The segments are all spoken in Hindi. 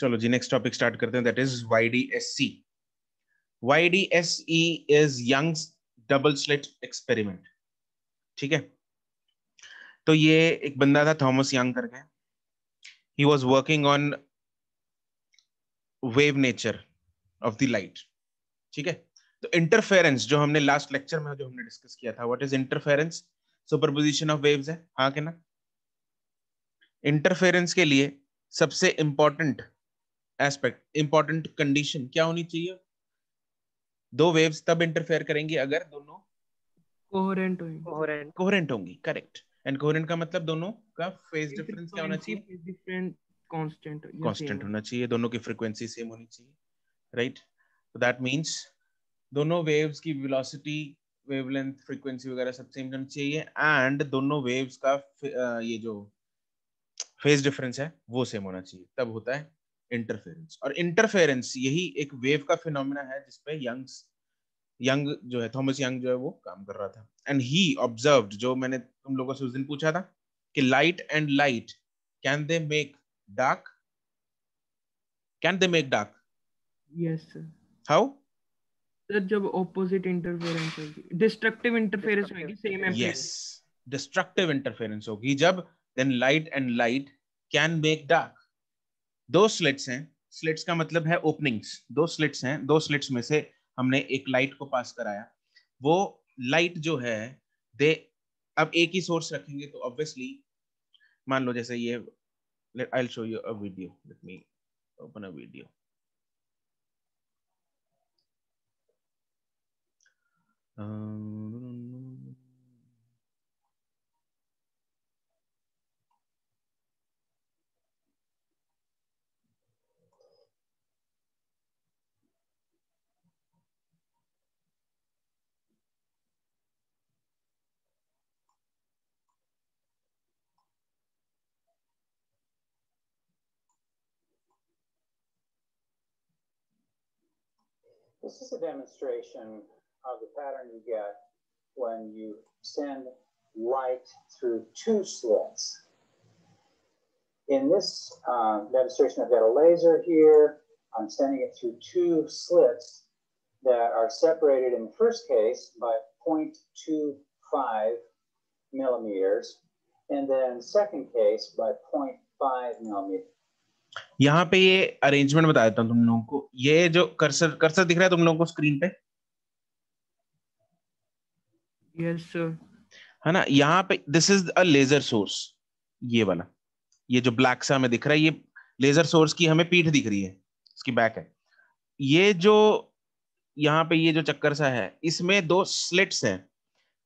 चलो जी नेक्स्ट टॉपिक स्टार्ट करते हैं, that is YDSC. YDSE is Young's double slit experiment. ठीक है, तो ये एक बंदा था थॉमस यंग करके. He was working on wave nature of the light. ठीक है, तो इंटरफेरेंस जो हमने लास्ट लेक्चर में जो हमने डिस्कस किया था, what is interference? Superposition of waves है, हाँ के ना? इंटरफेरेंस के लिए सबसे इंपॉर्टेंट एस्पेक्ट, इंपॉर्टेंट कंडीशन क्या होनी चाहिए? दो वेव्स तब इंटरफेयर करेंगी अगर दोनों कोहेरेंट होंगी. कोहेरेंट होंगी, करेक्ट. एंड कोहेरेंट का मतलब दोनों का फेज डिफरेंस क्या होना चाहिए? डिफरेंट कांस्टेंट कांस्टेंट होना चाहिए, दोनों की फ्रीक्वेंसी सेम होनी चाहिए, राइट? तो दैट मींस दोनों वेव्स की वेलोसिटी, वेवलेंथ, फ्रीक्वेंसी वगैरह सब सेम होनी चाहिए, एंड दोनों वेव्स का ये जो फेज डिफरेंस है वो सेम होना चाहिए, तब होता है इंटरफेरेंस. और इंटरफेरेंस यही एक वेव का फिनोमेना है जिसपे यंग जो है, थॉमस यंग जो है वो काम कर रहा था. एंड ही ऑब्जर्व्ड, जो मैंने तुम लोगों से उस दिन पूछा था कि light and light, can they make dark? Can they make dark? Yes sir. How? Sir जब ऑपोजिट इंटरफेरेंस होगी, डिस्ट्रक्टिव इंटरफेरेंस होगी same amplitude. Yes, destructive interference होगी जब, then light and light can make dark. दो स्लिट्स हैं, स्लिट्स का मतलब है ओपनिंग्स. दो स्लिट्स हैं, दो स्लिट्स में से हमने एक लाइट को पास कराया. वो लाइट जो है, दे, अब एक ही सोर्स रखेंगे तो ऑब्वियसली मान लो जैसे ये, I will show you a video, let me open a video. This is a demonstration of the pattern you get when you send light through two slits. In this demonstration, I've got a laser here. I'm sending it through two slits that are separated in the first case by 0.25 millimeters, and then second case by 0.5 millimeters. यहाँ पे ये अरेंजमेंट बता देता हूँ तुम लोगों को. ये जो कर्सर दिख रहा है तुम लोगों को स्क्रीन पे? Yes sir. है ना? यहाँ पे this is a laser source. ये वाला, ये जो ब्लैक सा हमें दिख रहा है, ये लेजर सोर्स की हमें पीठ दिख रही है, इसकी बैक है. ये जो यहाँ पे ये जो चक्कर सा है, इसमें दो स्लिट्स हैं,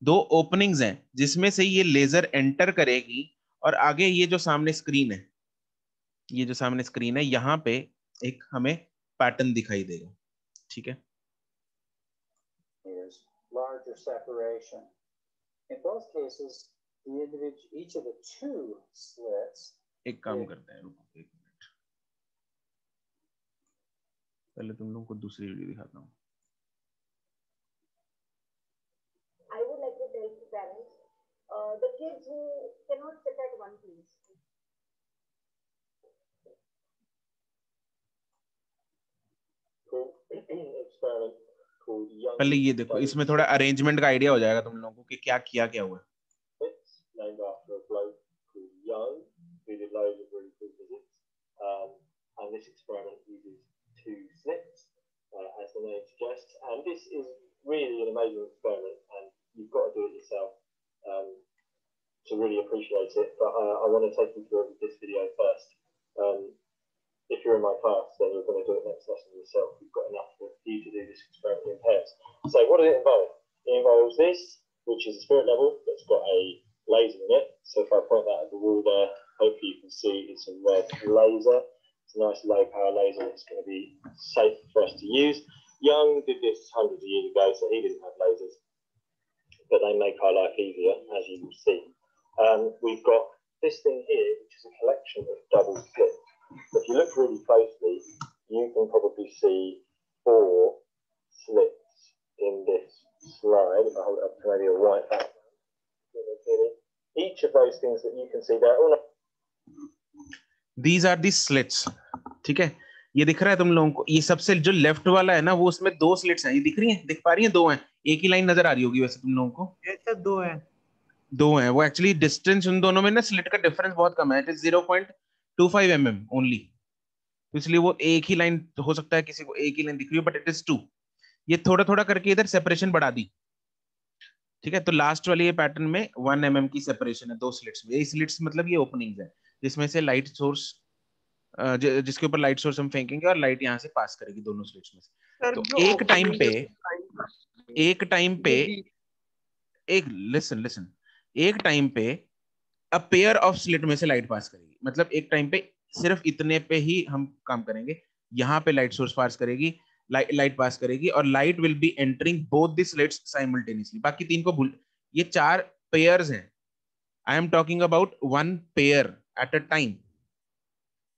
दो ओपनिंग्स हैं, जिसमें से ये लेजर एंटर करेगी. और आगे ये जो सामने स्क्रीन है, ये जो सामने स्क्रीन है, यहाँ पे एक हमें पैटर्न दिखाई देगा. ठीक है, larger separation. In both cases, the individual, each of the two slits. एक काम करते हैं, रुको एक मिनट, पहले तुम लोगों को दूसरी वीडियो दिखाता हूँ. I would like to tell the parents, the kids who cannot sit at one place. Experiment called young. पहले ये देखो, इसमें थोड़ा अरेंजमेंट का आइडिया हो जाएगा तुम लोगों को कि क्या किया क्या हुआ. It's named after a bloke called Young, who did loads of really cool physics. And this experiment uses two slits, as the name suggests. And this is really an amazing experiment, and you've got to do it yourself to really appreciate it. But I want to take you through this video first. If you're in my class, then you're going to do it next lesson yourself. You've got enough for you to do this experiment in pairs. So what does it involve? It involves this, which is a spirit level that's got a laser in it. So if I point that at the wall there, hopefully you can see it's a red laser. It's a nice low power laser. It's going to be safe for us to use. Young did this hundreds of years ago, so he didn't have lasers. But they make our life easier, as you will see. We've got this thing here, which is a collection of double slits. If you look really closely, you can probably see 4 slits in this slide. If I hold it up to maybe a white background. Each of those things that you can see there, all these are the slits. ठीक है, ये दिख रहा है तुम लोगों को? ये सबसे जो लेफ्ट वाला है ना, वो उसमें 2 स्लिट्स हैं, ये दिख रही हैं, दिख पा रही हैं? 2 हैं, एक ही लाइन नजर आ रही होगी वैसे तुम लोगों को। ये तो 2 है। 2 हैं, वो एक्चुअली डिस्टेंस उन दोनों में ना, स्लिट का डिफरेंस बहुत कम है, इट इज 0.25 mm ओनली। तो इसलिए वो एक ही लाइन हो सकता है, किसी को एक ही लाइन दिख रही हो, बट इट इज 2। ये थोड़ा थोड़ा करके इधर सेपरेशन बढ़ा दी, ठीक है? तो लास्ट वाली ये पैटर्न में 1 mm की सेपरेशन है 2 स्लिट्स में। ये स्लिट्स मतलब ये ओपनिंग्स है जिसमें से लाइट सोर्स, जिसके ऊपर लाइट सोर्स हम फेंकेंगे और लाइट यहाँ से पास करेगी दोनों स्लिट्स में से। सर तो जो एक टाइम पे, एक टाइम पे, जो बीच एक लिसन लिसन, एक टाइम पे अ पेयर ऑफ स्लिट में से लाइट पास करेगी। मतलब एक टाइम पे सिर्फ इतने पे ही हम काम करेंगे, यहाँ पे लाइट सोर्स पास करेगी, लाइट पास करेगी, और light will be entering both the slits simultaneously. बाकी 3 को भूल, ये 4 पेयर्स हैं। I am talking about 1 pair eight a time,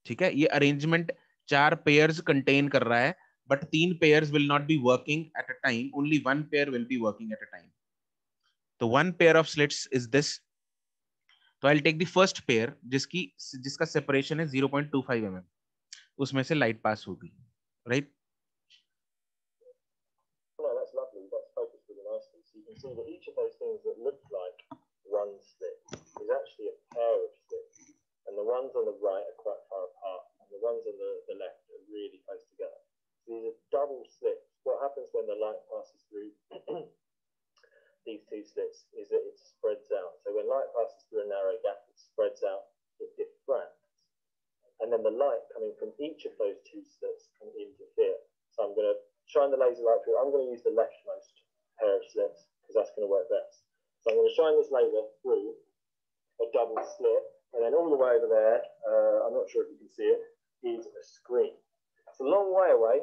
ठीक है? ये अरेंजमेंट 4 पेयर्स कंटेन कर रहा है, but 3 pairs will not be working at a time, only 1 pair will be working at a time. तो 1 pair of slits is this. तो I take the first pair जिसका सेपरेशन है 0.25 mm, उसमें से लाइट पास होगी, right? No, that's lovely. That's focused really nicely. So you can see that each of those things that look like one slit is actually a pair of slits. And the ones on the right are quite far apart, and the ones on the left are really close together. So these are double slits. What happens when the light passes through these 2 slits is that it spreads out. So when light passes through a narrow gap, it spreads out, it diffracts. And then the light coming from each of those 2 slits can interfere. So I'm going to shine the laser light through. I'm going to use the leftmost pair of slits because that's going to work best. So I'm going to shine this laser through a double slit, and then all the way over there, I'm not sure if you can see it, is a screen. It's a long way away,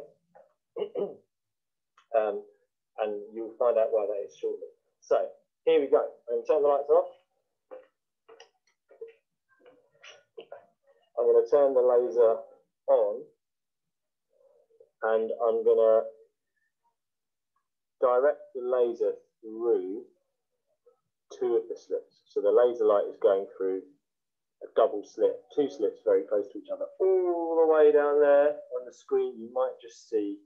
and you'll find out why that is shortly. So here we go. I'm going to turn the lights off. I'm going to turn the laser on, and I'm going to direct the laser through 2 of the slits. So the laser light is going through a double slit, 2 slits very close to each other. All the way down there on the screen, you might just see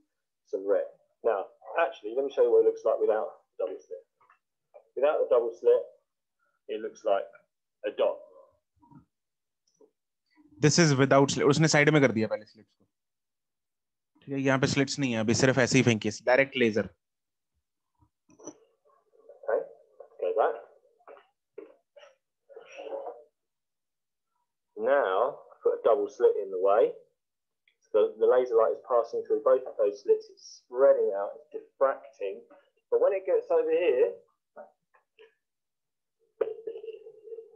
some red. Now, actually, let me show you what it looks like without the double slit. Without the double slit, it looks like a dot. This is without slit. उसने साइड में कर दिया पहले स्लिट्स को, ठीक है? यहाँ पे स्लिट्स नहीं है अभी, सिर्फ ऐसे ही फेंकी, direct laser. Okay, go back. Now, put a double slit in the way. So the laser light is passing through both of those slits. It's spreading out, it's diffracting. But when it gets over here,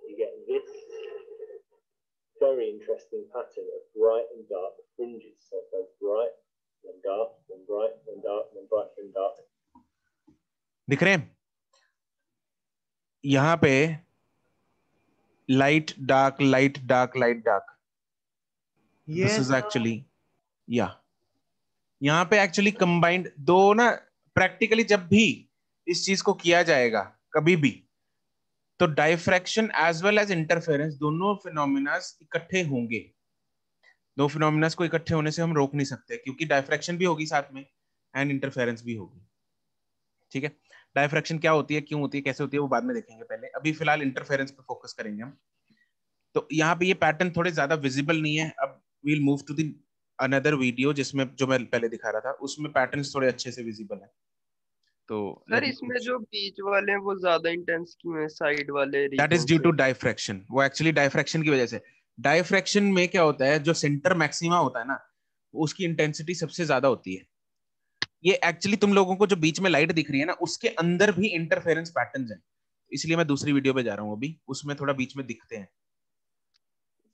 you get this very interesting pattern of bright and dark fringes. So it goes bright, then dark, then bright, then dark, then bright, then dark. दिख रहे हैं यहाँ पे? Light dark, light dark, light dark. This is actually, या यहाँ पे एक्चुअली कंबाइंड 2 ना। प्रैक्टिकली जब भी इस चीज को किया जाएगा कभी भी, तो diffraction as well as interference, दोनों फिनोमिना इकट्ठे होंगे। 2 फिनोमिना को इकट्ठे होने से हम रोक नहीं सकते, क्योंकि डाइफ्रैक्शन भी होगी साथ में एंड इंटरफेरेंस भी होगी, ठीक है? डाइफ्रैक्शन क्या होती है, क्यों होती है, कैसे होती है, वो बाद में देखेंगे। पहले अभी फिलहाल इंटरफेरेंस पे फोकस करेंगे हम। तो यहाँ पे ये पैटर्न थोड़े ज्यादा विजिबल नहीं है। अब we'll move to the another video जिसमें, जो मैं पहले दिखा रहा था, उसमें पैटर्न्स थोड़े अच्छे से विजिबल है। तो सर इसमें जो बीच वाले हैं वो ज्यादा इंटेंस क्यों है, साइड वाले दैट इज रीजन ड्यू से? To diffraction. वो एक्चुअली डाइफ्रैक्शन की वजह से, डाइफ्रैक्शन में क्या होता है, जो सेंटर मैक्सिमा होता है ना, उसकी इंटेंसिटी सबसे ज्यादा होती है। ये एक्चुअली तुम लोगों को जो बीच में लाइट दिख रही है ना, उसके अंदर भी इंटरफेरेंस पैटर्न्स हैं, इसलिए मैं दूसरी वीडियो पे जा रहा हूँ अभी, उसमें थोड़ा बीच में दिखते हैं।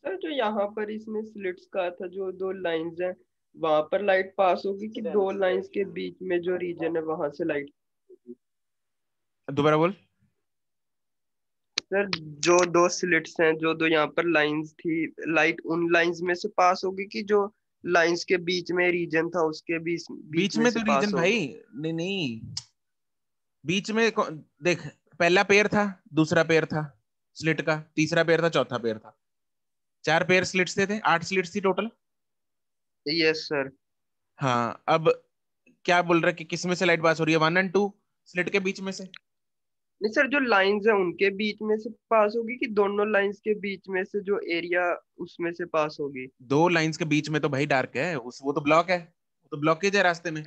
सर जो यहाँ पर इसमें स्लिट्स का था, जो 2 लाइंस हैं, वहां पर लाइट पास होगी कि 2 लाइंस के बीच में जो रीजन है वहां से लाइट? दोबारा बोल। सर जो 2 स्लिट्स हैं, जो 2 यहाँ पर लाइंस थी, लाइट उन लाइंस में से पास होगी कि जो लाइंस के बीच में रीजन था उसके बीच में में से तो पास रीजन होगी? भाई, नहीं नहीं, बीच में देख, पहला पेयर था, दूसरा पेयर था स्लिट का, तीसरा पेयर था, चौथा पेयर था, 4 पेयर स्लिट्स थे 8 स्लिट्स थी टोटल। Yes sir. हाँ, अब क्या बोल रहा है कि किस में से लाइट पास हो रही है? 1 और 2 स्लिट के बीच में से। नहीं सर, जो लाइंस है उनके बीच में से पास होगी कि दोनों लाइंस के बीच में से जो एरिया उसमें से पास होगी? 2 लाइंस के बीच में तो भाई डार्क है, उस वो तो ब्लॉक है, वो तो ब्लॉकेज है रास्ते में।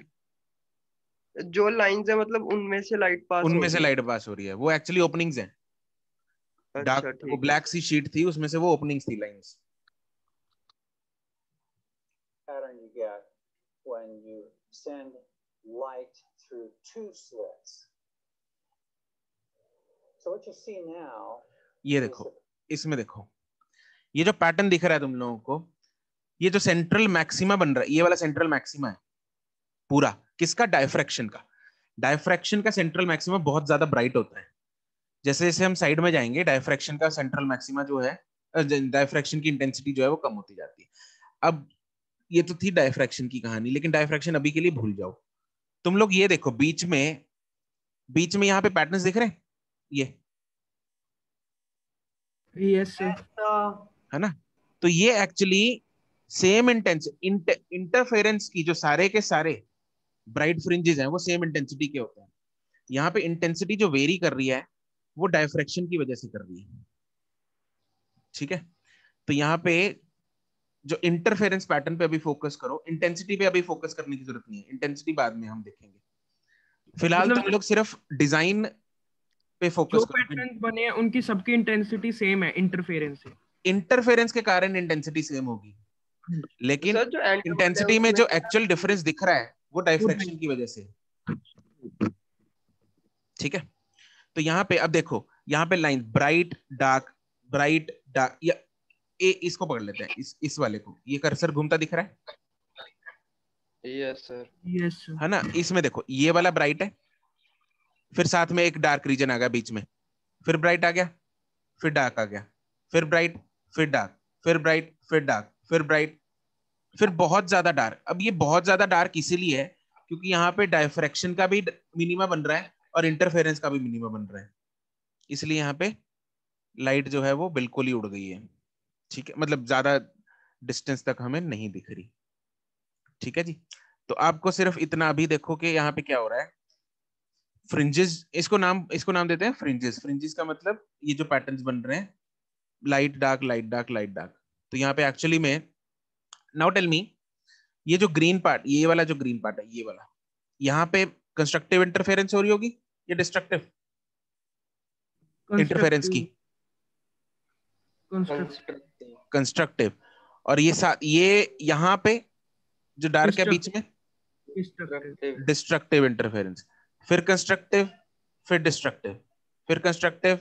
जो लाइंस है मतलब उनमें से लाइट पास उनमें से होगी? लाइट पास हो रही है, वो एक्चुअली ओपनिंग्स हैं। अच्छा डार्क वो ठीक है। ब्लैक सी शीट थी, उसमें से वो ओपनिंग्स थी, lines. Pattern you get when you send light through two slits. So what you see now ये is देखो, इसमें देखो, ये जो पैटर्न दिख रहा है तुम लोगों को, ये जो सेंट्रल मैक्सिमा बन रहा है, ये वाला सेंट्रल मैक्सिमा है पूरा। किसका? डायफ्रैक्शन का। डायफ्रैक्शन का सेंट्रल मैक्सिमा बहुत ज्यादा ब्राइट होता है। जैसे जैसे हम साइड में जाएंगे, डायफ्रैक्शन का सेंट्रल मैक्सिमा जो है, डायफ्रैक्शन की इंटेंसिटी जो है वो कम होती जाती है। अब ये तो थी डायफ्रैक्शन की कहानी, लेकिन डायफ्रैक्शन अभी के लिए भूल जाओ। तुम लोग ये देखो, बीच में यहाँ पे पैटर्न्स दिख रहे हैं, ये यस सर। है ना? तो ये एक्चुअली सेम इंटरफेरेंस की जो सारे के सारे ब्राइट फ्रिंजेस हैं वो सेम इंटेंसिटी के होते हैं। यहाँ पे इंटेंसिटी जो वेरी कर रही है वो डायफ्रैक्शन की वजह से कर रही है। ठीक है, तो यहाँ पे जो इंटरफेरेंस पैटर्न पे अभी फोकस करो, इंटेंसिटी पे अभी फोकस करने की जरूरत नहीं है, इंटेंसिटी बाद में हम देखेंगे। फिलहाल मतलब तुम लोग सिर्फ डिजाइन पे फोकस जो करो। पैटर्न बने हैं उनकी सबकी इंटेंसिटी सेम है इंटरफेरेंस से। इंटरफेरेंस के कारण इंटेंसिटी सेम होगी, तो लेकिन सर जो एंड है इंटेंसिटी में उसमें जो एक्चुअल डिफरेंस दिख रहा है वो डायफ्रैक्शन की वजह से। ठीक है, तो यहाँ पे अब देखो, यहाँ पे लाइन ब्राइट डार्क, या इसको पकड़ लेते हैं, इस वाले को। ये कर्सर घूमता दिख रहा है? Yes sir. Yes sir. है ना? इसमें देखो, ये वाला ब्राइट है, फिर साथ में एक डार्क रीजन आ गया बीच में, फिर ब्राइट आ गया, फिर डार्क आ गया, फिर ब्राइट, फिर डार्क, फिर ब्राइट, फिर डार्क, फिर ब्राइट, फिर बहुत ज्यादा डार्क। अब ये बहुत ज्यादा डार्क इसीलिए है क्योंकि यहाँ पे डायफ्रैक्शन का भी मिनिमा बन रहा है और इंटरफेरेंस का भी मिनिमा बन रहा है, इसलिए यहाँ पे लाइट जो है वो बिल्कुल ही उड़ गई है। ठीक है, मतलब ज्यादा डिस्टेंस तक हमें नहीं दिख रही। ठीक है जी, तो आपको सिर्फ इतना अभी देखो कि यहाँ पे क्या हो रहा है। फ्रिंजेस, इसको नाम देते हैं फ्रिंजेस। फ्रिंजेस का मतलब ये जो पैटर्न्स बन रहे हैं, light dark light dark light dark. तो यहाँ पे एक्चुअली में, नाउ टेल मी, ये जो ग्रीन पार्ट, ये वाला जो ग्रीन पार्ट है, ये वाला, यहाँ पे कंस्ट्रक्टिव इंटरफेरेंस हो रही होगी या डिस्ट्रक्टिव इंटरफेरेंस की? कंस्ट्रक्टिव। और ये यहाँ पे जो डार्क है बीच में, डिस्ट्रक्टिव इंटरफेरेंस। फिर कंस्ट्रक्टिव, फिर डिस्ट्रक्टिव, फिर कंस्ट्रक्टिव,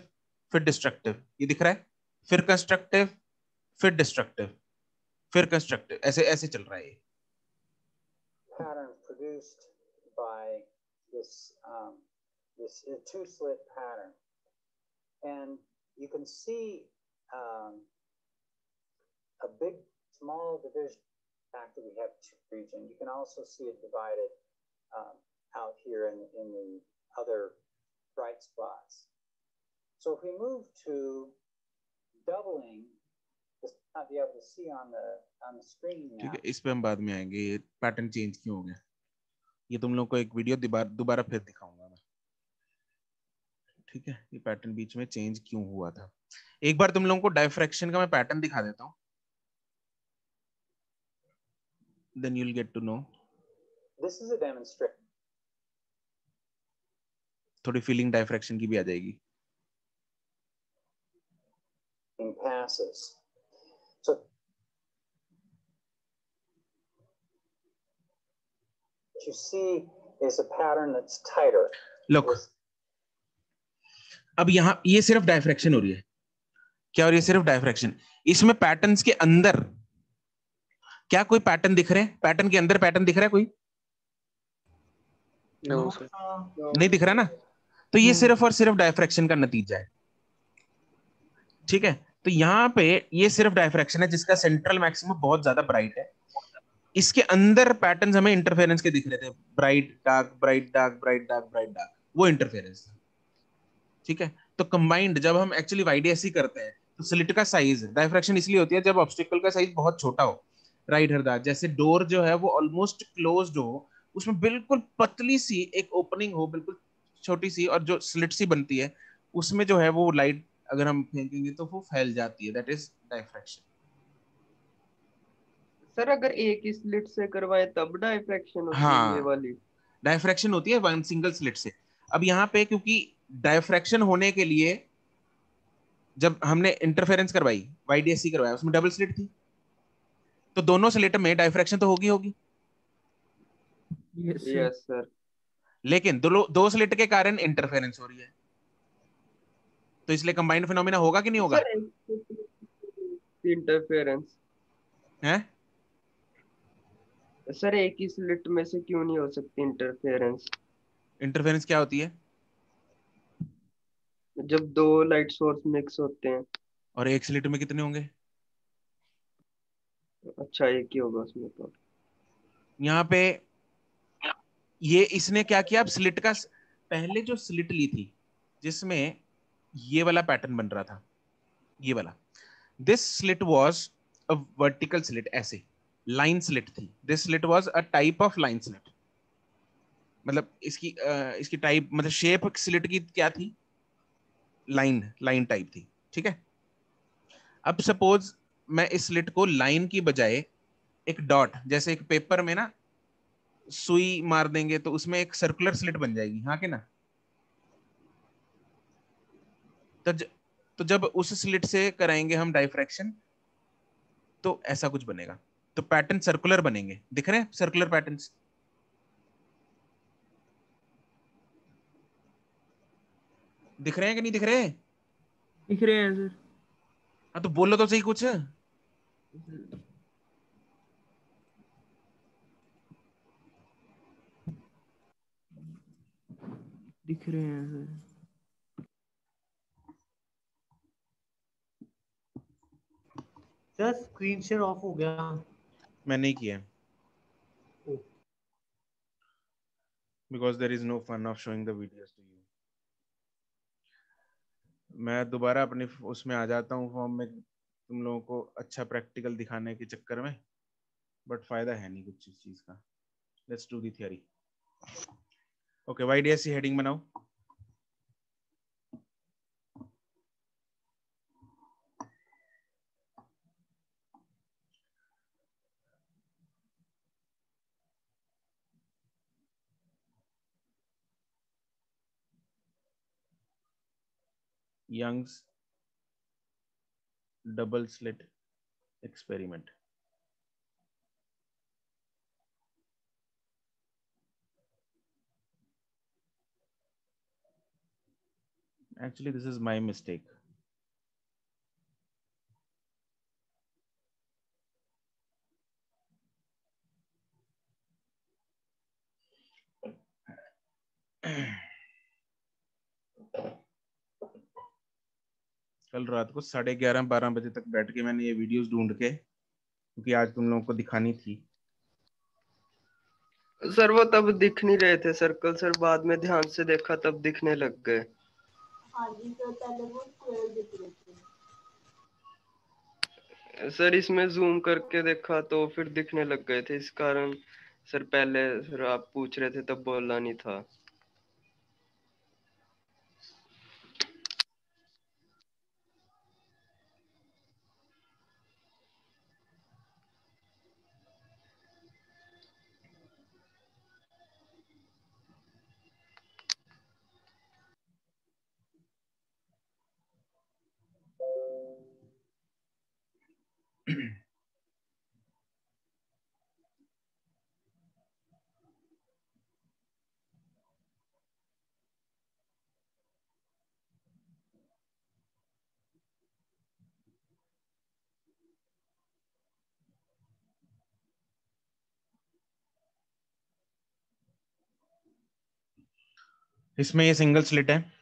फिर डिस्ट्रक्टिव, ये दिख रहा है? फिर कंस्ट्रक्टिव, फिर डिस्ट्रक्टिव, फिर कंस्ट्रक्टिव, ऐसे ऐसे चल रहा है ये। pattern produced by this two slit pattern, and you can see a big small division. The fact that we have two regions, you can also see it divided out here in the other bright spots. So if we move to doubling, this not be able to see on the screen now. ठीक है, इस पे हम बाद में आएंगे, ये पैटर्न चेंज क्यों हो गया, ये तुम लोग को एक वीडियो दोबारा फिर दिखाऊंगा मैं। ठीक है, ये पैटर्न बीच में चेंज क्यों हुआ था, एक बार तुम लोगों को डायफ्रैक्शन का मैं पैटर्न दिखा देता हूँ, then you'll get to know. This is a demonstration. थोड़ी फीलिंग डायफ्रैक्शन की भी आ जाएगी। Passes. So what you see is a pattern that's tighter. Look, अब यहाँ ये सिर्फ डायफ्रैक्शन हो रही है क्या, और ये सिर्फ डायफ्रैक्शन। इसमें पैटर्न्स के अंदर क्या कोई पैटर्न दिख रहे हैं? पैटर्न के अंदर पैटर्न दिख रहा है कोई? No sir. नहीं दिख रहा ना, तो ये सिर्फ और सिर्फ डायफ्रैक्शन का नतीजा है। ठीक है, तो यहाँ पे ये सिर्फ डायफ्रैक्शन है जिसका सेंट्रल मैक्सिमम बहुत ज्यादा ब्राइट है। इसके अंदर पैटर्न्स हमें इंटरफेरेंस के दिख रहे थे, bright dark bright dark bright dark bright dark, वो इंटरफेरेंस था। ठीक है, तो कंबाइंड जब हम एक्चुअली वाईडीएससी करते हैं तो स्लिट का साइज, डायफ्रैक्शन इसलिए होती है जब ऑब्स्टिकल का साइज बहुत छोटा हो, राइट हरदास, जैसे डोर जो है वो ऑलमोस्ट क्लोज्ड हो, उसमें बिल्कुल पतली सी एक ओपनिंग हो, बिल्कुल छोटी सी, और जो स्लिट सी बनती है उसमें जो है वो लाइट अगर हम फेंकेंगे तो वो फैल जाती है, दैट इज डायफ्रैक्शन। सर अगर एक ही स्लिट से करवाए तब डायफ्रैक्शन होती है ये हाँ, वाली? डायफ्रैक्शन होती है वन सिंगल स्लिट से। अब यहाँ पे क्योंकि डायफ्रैक्शन होने के लिए जब हमने इंटरफेरेंस करवाई, वाईडीएससी करवाया, उसमें डबल स्लिट थी, तो दोनों स्लिट में डायफ्रैक्शन तो होगी होगी। Yes sir. Yes sir. लेकिन दो स्लिट के कारण इंटरफेरेंस हो रही है, तो इसलिए कंबाइंड फिनोमिना होगा कि नहीं होगा? सर इंटरफेरेंस, है? सर एक ही स्लिट में से क्यों नहीं हो सकती इंटरफेरेंस? इंटरफेरेंस क्या होती है? जब दो लाइट सोर्स मिक्स होते हैं। और एक स्लिट में कितने होंगे? अच्छा एक ही होगा उसमें तो। यहाँ पे ये इसने क्या किया, अब स्लिट का पहले जो स्लिट ली थी जिसमें ये वाला पैटर्न बन रहा था, ये वाला, this slit was a vertical slit, ऐसे लाइन स्लिट थी, this slit was a type of line slit, मतलब इसकी टाइप, मतलब शेप स्लिट की क्या थी, लाइन लाइन टाइप थी, ठीक है। अब सपोज मैं इस स्लिट को लाइन की बजाय एक डॉट, जैसे एक पेपर में ना सुई मार देंगे तो उसमें एक सर्कुलर स्लिट बन जाएगी, हाँ कि ना? तो तो जब उस स्लिट से कराएंगे हम डायफ्रैक्शन तो ऐसा कुछ बनेगा, तो पैटर्न सर्कुलर बनेंगे, दिख रहे हैं सर्कुलर पैटर्न्स? दिख रहे हैं कि नहीं दिख रहे? दिख रहे हैं सर। हाँ तो बोलो तो सही कुछ। दिख रहे हैं sir. Sir screen share off हो गया। मैं नहीं किया, because there is no fun of showing the videos to you. मैं दोबारा अपने उसमें आ जाता हूँ फॉर्म में तुम लोगों को अच्छा प्रैक्टिकल दिखाने के चक्कर में, बट फायदा है नहीं कुछ इस चीज का। Let's do the theory. Okay, YDSC heading बनाओ। Young's double slit experiment. Actually, this is my mistake. कल रात को 11:30-12 बजे तक बैठ के मैंने ये वीडियोस ढूंढ के, क्योंकि आज तुम लोगों को दिखानी थी। सर वो तब दिख नहीं रहे थे सर्कल सर, बाद में ध्यान से देखा तब दिखने लग गए। हाँ जी सर, पहले वो स्क्वायर दिख रहे थे। सर इसमें जूम करके देखा तो फिर दिखने लग गए थे, इस कारण सर पहले सर आप पूछ रहे थे तब बोलना नहीं था। इसमें ये सिंगल स्लिट है,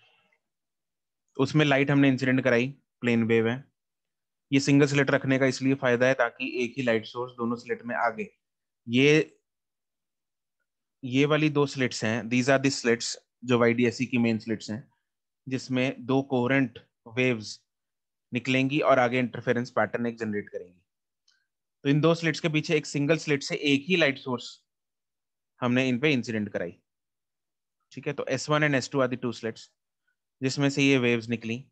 उसमें लाइट हमने इंसिडेंट कराई, प्लेन वेव है। ये सिंगल स्लिट रखने का इसलिए फायदा है ताकि एक ही लाइट सोर्स दोनों स्लिट में आगे। ये वाली दो स्लिट्स हैं, दीज आर दी स्लिट्स जो वाईडीएससी की मेन स्लिट्स हैं, जिसमें दो कोहेरेंट वेव्स निकलेंगी और आगे इंटरफेरेंस पैटर्न एक जनरेट करेंगी। तो इन दो स्लिट्स के पीछे एक सिंगल स्लिट से एक ही लाइट सोर्स हमने इन पे इंसिडेंट कराई, ठीक है। तो S1 and S2 are the two slits जिसमें से ये वेव्स निकली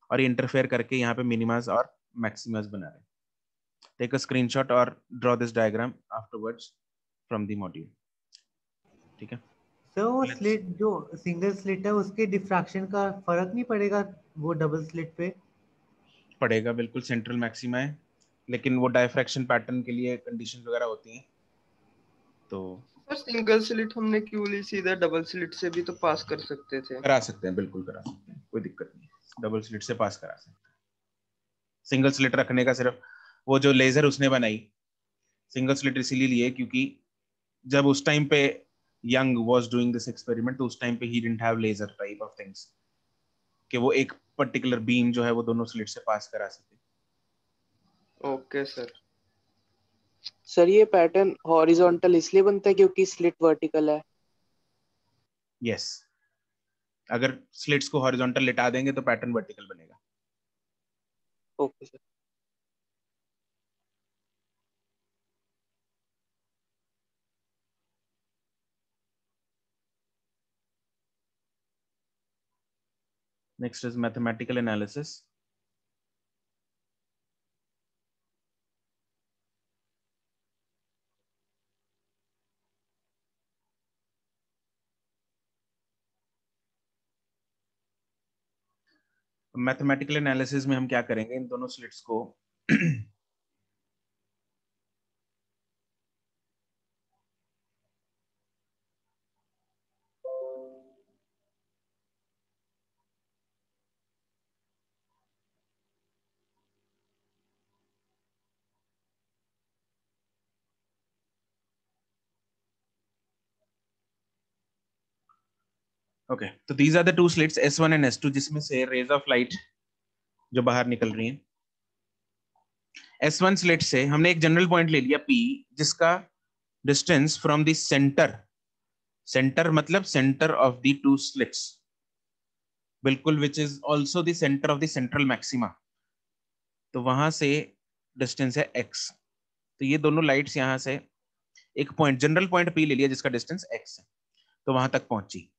और इंटरफेयर करके यहाँ पे मिनिमास और मैक्सिमस बना रहे। टेक अ स्क्रीनशॉट और draw this diagram afterwards from the module, ठीक है। सर वो स्लिट जो सिंगल स्लिट है उसके डिफ्रैक्शन का फर्क नहीं पड़ेगा वो डबल स्लिट पे? पड़ेगा, बिल्कुल सेंट्रल मैक्सिमा है, लेकिन वो डायफ्रैक्शन पैटर्न के लिए कंडीशंस वगैरह होती हैं, तो सर सिंगल स्लिट हमने क्यों ली, सीधा डबल स्लिट से भी तो पास कर सकते थे। करा सकते हैं, बिल्कुल करा सकते हैं, कोई दिक्कत नहीं है, डबल स्लिट से पास करा सकते हैं। सिंगल स्लिट रखने का सिर्फ वो जो लेजर उसने बनाई सिंगल स्लिट इसीलिए लिए क्योंकि जब उस टाइम पे Young was doing this experiment तो उस टाइम पे ही didn't have laser type of things कि वो एक पर्टिकुलर बीम जो है वो दोनों स्लिट से पास करा सके। Okay sir. सर ये पैटर्न हॉरिजॉन्टल इसलिए बनता है क्योंकि स्लिट वर्टिकल है? यस, अगर स्लिट्स को हॉरिजॉन्टल लिटा देंगे तो पैटर्न वर्टिकल बनेगा। Okay sir. Next is mathematical analysis. Mathematical analysis में हम क्या करेंगे, इन दोनों स्लिट्स को ओके, तो these are the two slits S1 and S2 जिसमें से रेज ऑफ लाइट जो बाहर निकल रही हैं। S1 स्लिट से हमने एक जनरल पॉइंट ले लिया P जिसका distance from the centre, centre मतलब centre of the two slits बिल्कुल, which is also the centre of the central maxima, तो वहां से डिस्टेंस है x। तो ये दोनों लाइट्स यहां से एक पॉइंट जनरल पॉइंट P ले लिया जिसका डिस्टेंस x है, तो वहां तक पहुंची।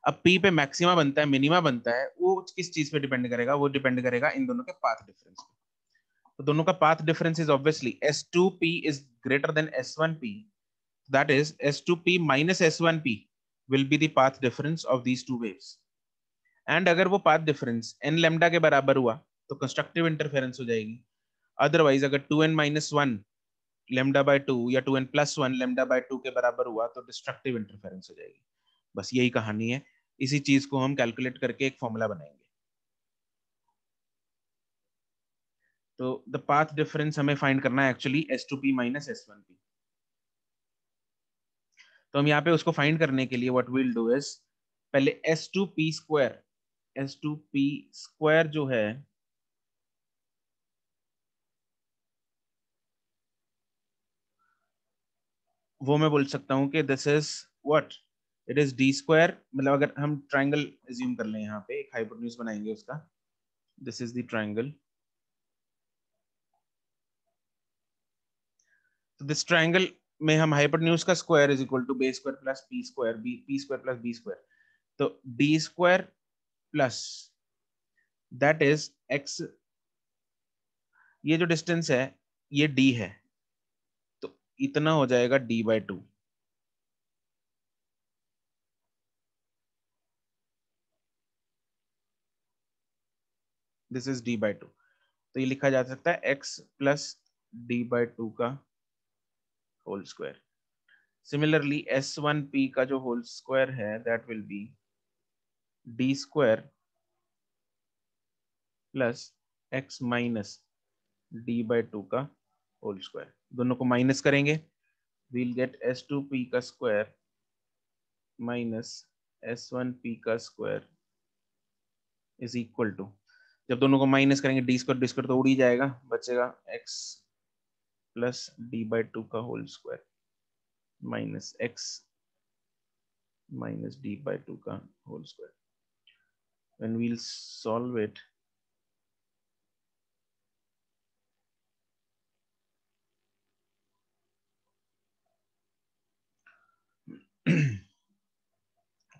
अब P पे मैक्सिमा बनता है, मिनिमा बनता है, वो किस चीज पे डिपेंड करेगा, वो डिपेंड करेगा इन दोनों के पाथ डिफरेंस पे। तो दोनों का path difference is obviously S2P is greater than S1P, that is S2P minus S1P will be the path difference of these two waves। And अगर वो पाथ डिफरेंस n लैम्डा के बराबर हुआ तो कंस्ट्रक्टिव इंटरफेरेंस हो जाएगी, अदरवाइज अगर 2n-1 लैम्डा बाय 2 या 2n+1 लैम्डा बाय 2 के बराबर हुआ तो डिस्ट्रक्टिव इंटरफेरेंस हो जाएगी। बस यही कहानी है, इसी चीज को हम कैलकुलेट करके एक फॉर्मूला बनाएंगे। तो द पाथ डिफरेंस हमें फाइंड करना है एक्चुअली S2P minus S1P। तो हम यहाँ पे उसको फाइंड करने के लिए व्हाट विल डू इज पहले S2P स्क्वायर जो है वो मैं बोल सकता हूँ कि this is what it is D square, मतलब अगर हम ट्राइंगल एज्यूम कर लें, यहाँ पे एक हाइपोटेन्यूज बनाएंगे उसका, दिस इज द ट्राइंगल। तो दिस ट्राइंगल में हम हाइपोटेन्यूज का square is equal to B square plus P square, P square plus B square, तो D square plus that is x, ये जो डिस्टेंस है ये D है, तो इतना हो जाएगा D/2। दिस इज D/2, तो ये लिखा जा सकता है x प्लस D/2 का होल स्क्वायर। सिमिलरली S1P का जो होल स्क्वायर है that will be D square plus x minus D/2 का होल स्क्वायर। दोनों को माइनस करेंगे, we'll get S2P का स्क्वायर माइनस S1P का स्क्वायर इज इक्वल टू, जब दोनों को माइनस करेंगे डी स्क्वायर तो उड़ ही जाएगा, बचेगा x प्लस D/2 का whole square minus x minus D/2 का whole square. when we'll solve it,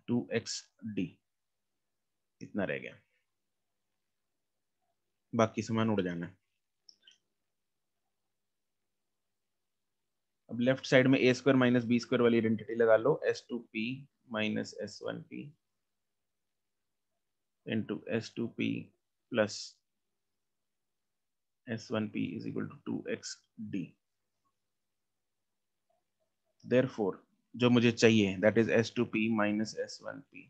2xd इतना रह गया, बाकी सामान उड़ जाना है। अब लेफ्ट साइड में a square minus B square वाली आइडेंटिटी लगा लो, s2p minus s1p into s2p plus s1p is equal to 2xd. Therefore जो मुझे चाहिए that is s2p minus s1p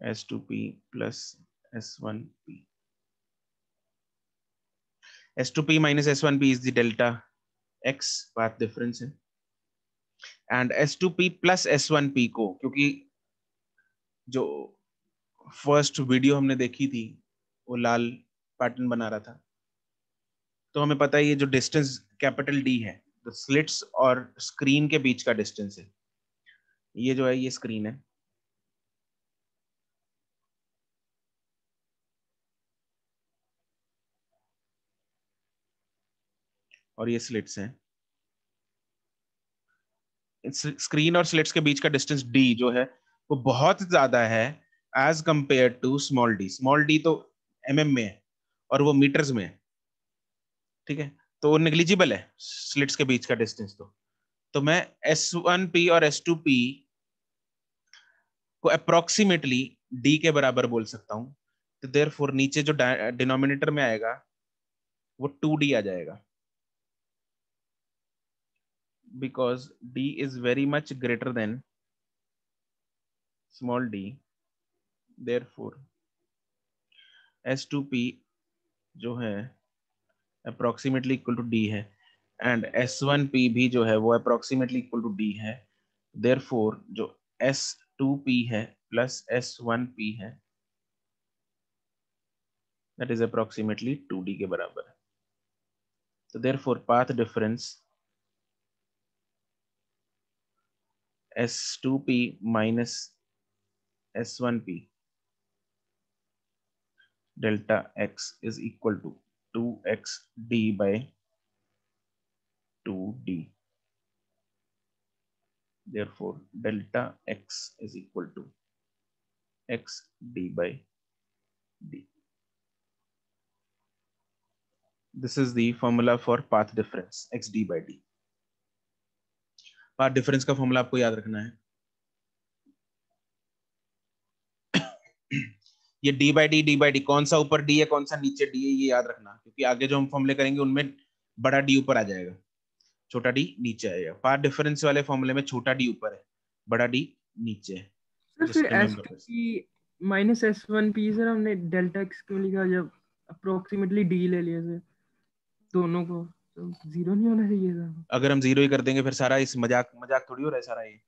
s2p plus s1p. s2p minus s1p is the delta x path difference है, and s2p plus s1p को, क्योंकि जो फर्स्ट वीडियो हमने देखी थी वो लाल पैटर्न बना रहा था, तो हमें पता है ये जो डिस्टेंस कैपिटल डी है, तो स्लिट्स और स्क्रीन के बीच का डिस्टेंस है, ये जो है ये स्क्रीन है, और ये स्लिट्स हैं। स्क्रीन और स्लिट्स के बीच का डिस्टेंस डी जो है वो बहुत ज्यादा है as compare to small D. Small D तो mm में है और वो मीटर्स में है, ठीक है, तो वो नेग्लिजिबल है स्लिट्स के बीच का डिस्टेंस। तो मैं S1p और S2p को अप्रोक्सीमेटली d के बराबर बोल सकता हूं, तो देयरफॉर नीचे जो डिनोमिनेटर में आएगा वो 2d आ जाएगा, because d is very much greater than small d, therefore S2p जो है अप्रोक्सीमेटली इक्वल टू d है, एंड S1p भी जो है वो अप्रोक्सीमेटली इक्वल टू d है, देयरफॉर जो S2p है प्लस S1p है that is approximately 2d के बराबर है। तो therefore path difference S2p minus S1p delta x is equal to 2xd by 2d. Therefore delta x is equal to xd by d. This is the formula for path difference xd by d. Path difference का फॉर्मूला आपको याद रखना है, ये d by d कौन सा ऊपर d है कौन सा नीचे d है ये याद रखना, क्योंकि आगे जो हम फॉर्मूले करेंगे उनमें बड़ा d ऊपर आ जाएगा, छोटा d नीचे आएगा। पाथ डिफरेंस वाले फॉर्मूले में छोटा d ऊपर है, बड़ा d नीचे है। सर फिर S2p माइनस S1p सर हमने डेल्टा x क्यों लिखा जब अप्रोक्सीमेटली d ले लिया सर दोनों को, तो जीरो नहीं होना चाहिए था? अगर हम जीरो ही कर देंगे फिर सारा इस मजाक थोड़ी हो रहा है सारा ये,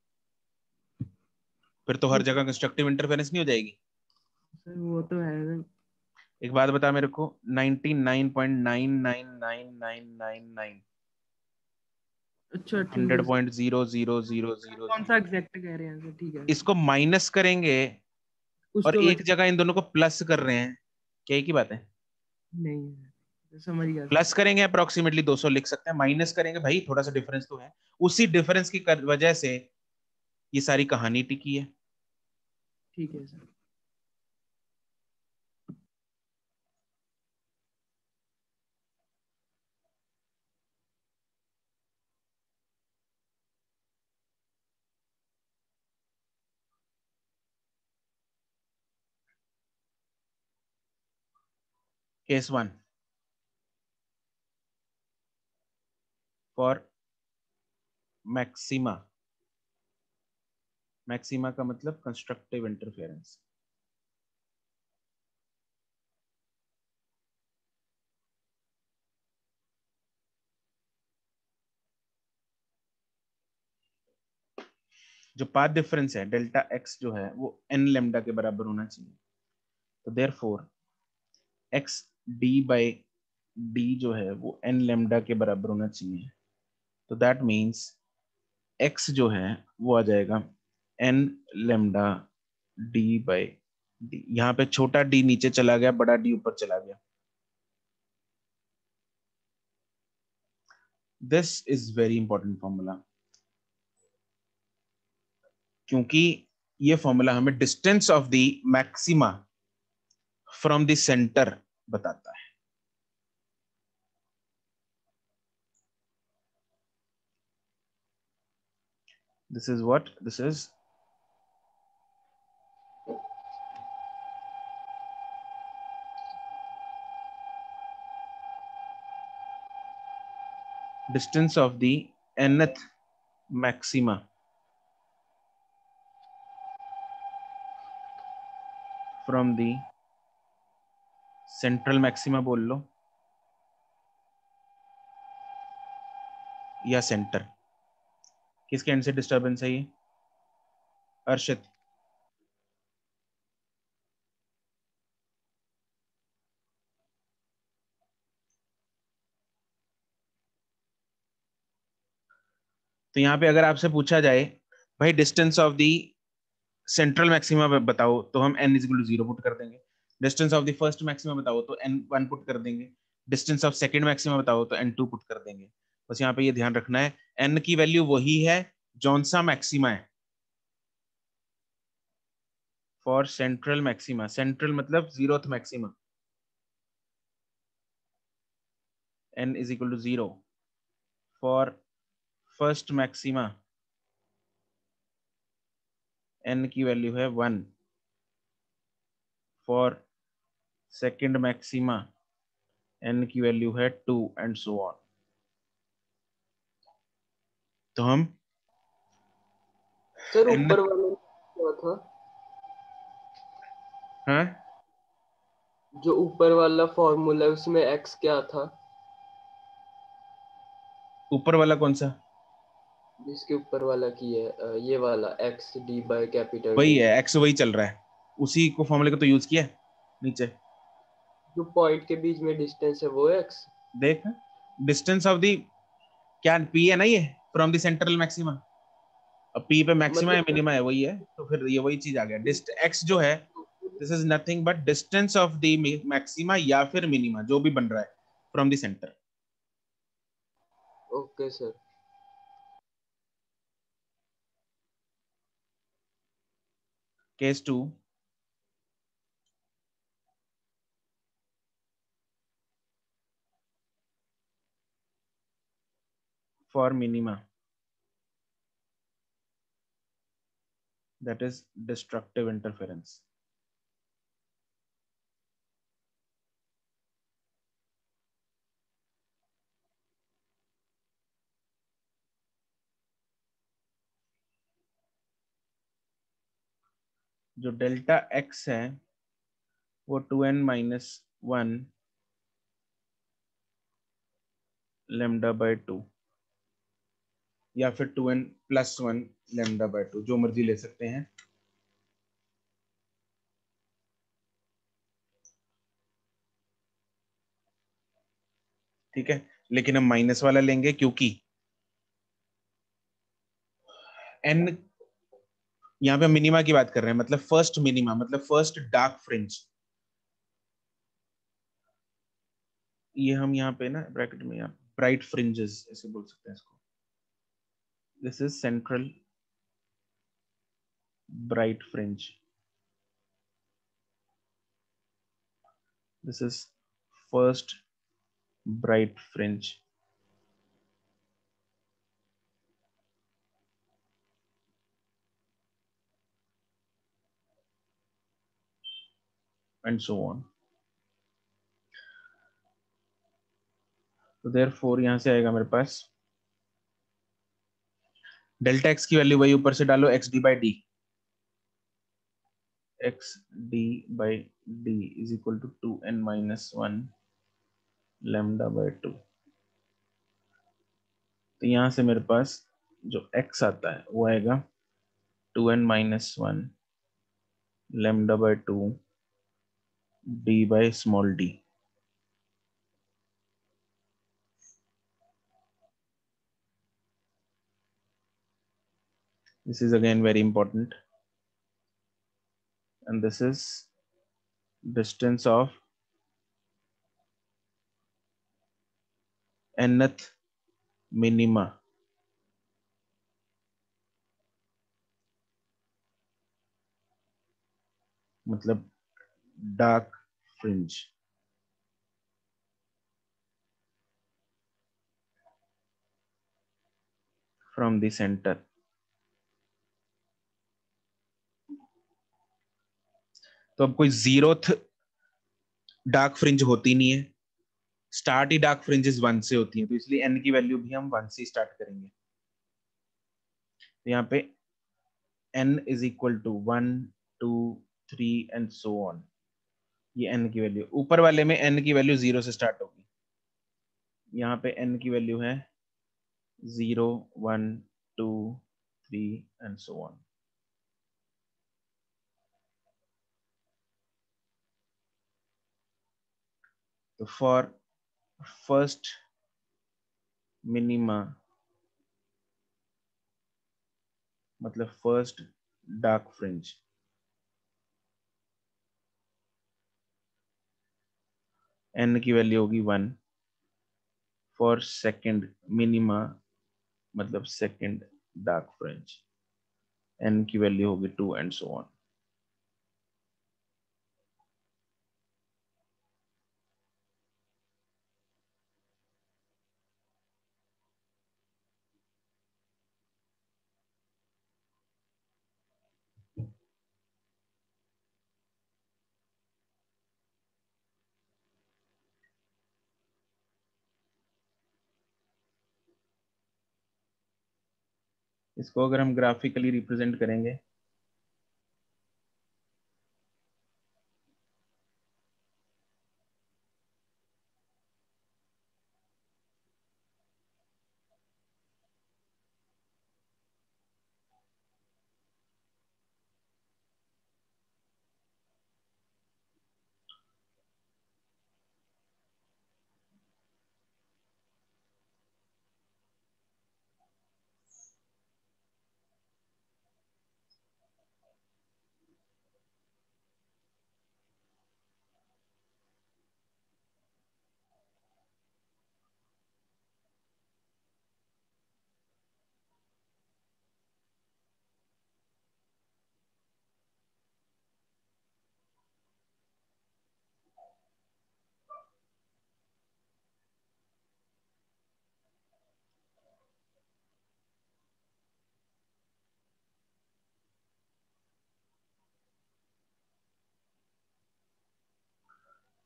फिर तो हर जगह कंस्ट्रक्टिव इंटरफेरेंस नहीं हो जाएगी सर। वो तो है सर। एक बात बता मेरे को, 99.999999 अच्छा 100.00000 कौन सा एग्जैक्ट कह रहे हैं सर? ठीक है, इसको माइनस करेंगे और एक जगह इन दोनों को प्लस कर रहे हैं, क्या एक ही बात है? नहीं समझ गया। प्लस करेंगे अप्रोक्सीमेटली 200 लिख सकते हैं, माइनस करेंगे भाई थोड़ा सा डिफरेंस तो है, उसी डिफरेंस की वजह से ये सारी कहानी टिकी है। ठीक है sir. Case 1 for maxima, maxima का मतलब कंस्ट्रक्टिव इंटरफेरेंस। जो पाथ डिफरेंस है डेल्टा एक्स जो है वो एन लेमडा के बराबर होना चाहिए, तो therefore x D by D जो है वो एन लेमडा के बराबर होना चाहिए, तो दैट मीन्स एक्स जो है वो आ जाएगा एन लेमडा डी बाई यहाँ पे छोटा डी नीचे चला गया, बड़ा डी ऊपर चला गया। This is very important formula, क्योंकि ये फॉर्मूला हमें distance of the maxima from the centre बताता है। This is what, this is distance of the nth maxima from the central maxima बोल लो या सेंटर। किसके एंड से डिस्टर्बेंस है ये? अर्षित। तो यहाँ पे अगर आपसे पूछा जाए भाई distance of the central maxima बताओ, तो हम n is equal to 0 put कर देंगे। Distance of the first maxima बताओ तो n1 पुट कर देंगे। डिस्टेंस ऑफ सेकंड मैक्सिमा बताओ तो n2 पुट कर देंगे। बस यहाँ पे ये ध्यान रखना है n की वैल्यू वही है जौन सा मैक्सिमा है फॉर सेंट्रल मैक्सिमा। सेंट्रल मतलब 0th maxima, n is equal to 0 for first maxima, n की वैल्यू है 1 फॉर सेकंड मैक्सिमा, n की वैल्यू है 2 एंड सो ऑन। तो हम सर ऊपर वाले क्या था? हाँ जो ऊपर वाला फॉर्मूला है उसमें x क्या था? ऊपर वाला कौन सा? जिसके ऊपर वाला की है ये वाला x d बाय कैपिटल वही D। है, x वही चल रहा है, उसी को फॉर्मूले को तो यूज किया है नीचे। जो पॉइंट के बीच में डिस्टेंस है वो x। देख डिस्टेंस ऑफ दी क्या p है ना ये फ्रॉम द सेंट्रल मैक्सिमा। अब p पे मैक्सिमा है मिनिमा है वही है, तो फिर ये वही चीज आ गया। x जो है this is nothing but distance of the maxima या फिर मिनिमा जो भी बन रहा है from the centre. Okay sir. Case 2, for minima, that is destructive interference। जो डेल्टा x है वो 2n माइनस 1 लेमडा बाय 2 या फिर 2n प्लस 1 लेमडा बाय 2, जो मर्जी ले सकते हैं। ठीक है, लेकिन हम माइनस वाला लेंगे क्योंकि n यहाँ पे मिनिमा की बात कर रहे हैं, मतलब फर्स्ट मिनिमा, मतलब फर्स्ट डार्क फ्रिंज। ये हम यहाँ पे ना ब्रैकेट में यहाँ ब्राइट फ्रिंजेस ऐसे बोल सकते हैं इसको। This is central bright fringe, this is first bright fringe, and so on। तो therefore यहां से आएगा मेरे पास डेल्टा x की वैल्यू वही ऊपर से डालो x d by D, x d by D is equal to 2n minus 1 lambda by 2। तो यहां से मेरे पास जो x आता है वो आएगा 2n minus 1 lambda by 2 d by small d। This is again very important, and this is distance of nth minima मतलब dark fringe from the center. तो अब कोई जीरोथ डार्क फ्रिंज होती नहीं है, स्टार्ट ही डार्क फ्रिंजेस 1 से होती है, तो इसलिए n की वैल्यू भी हम 1 से स्टार्ट करेंगे। तो यहाँ पे n is equal to 1 2 3 and so on, ये n की वैल्यू। ऊपर वाले में n की वैल्यू 0 से स्टार्ट होगी, यहाँ पे n की वैल्यू है 0 1 2 3 एंड सो ऑन। तो फॉर फर्स्ट मिनिमा मतलब फर्स्ट डार्क फ्रिंज, n की वैल्यू होगी 1। फॉर सेकंड मिनिमा मतलब सेकंड डार्क फ्रिंज, n की वैल्यू होगी 2 एंड सो ऑन। इसको अगर हम ग्राफिकली रिप्रेजेंट करेंगे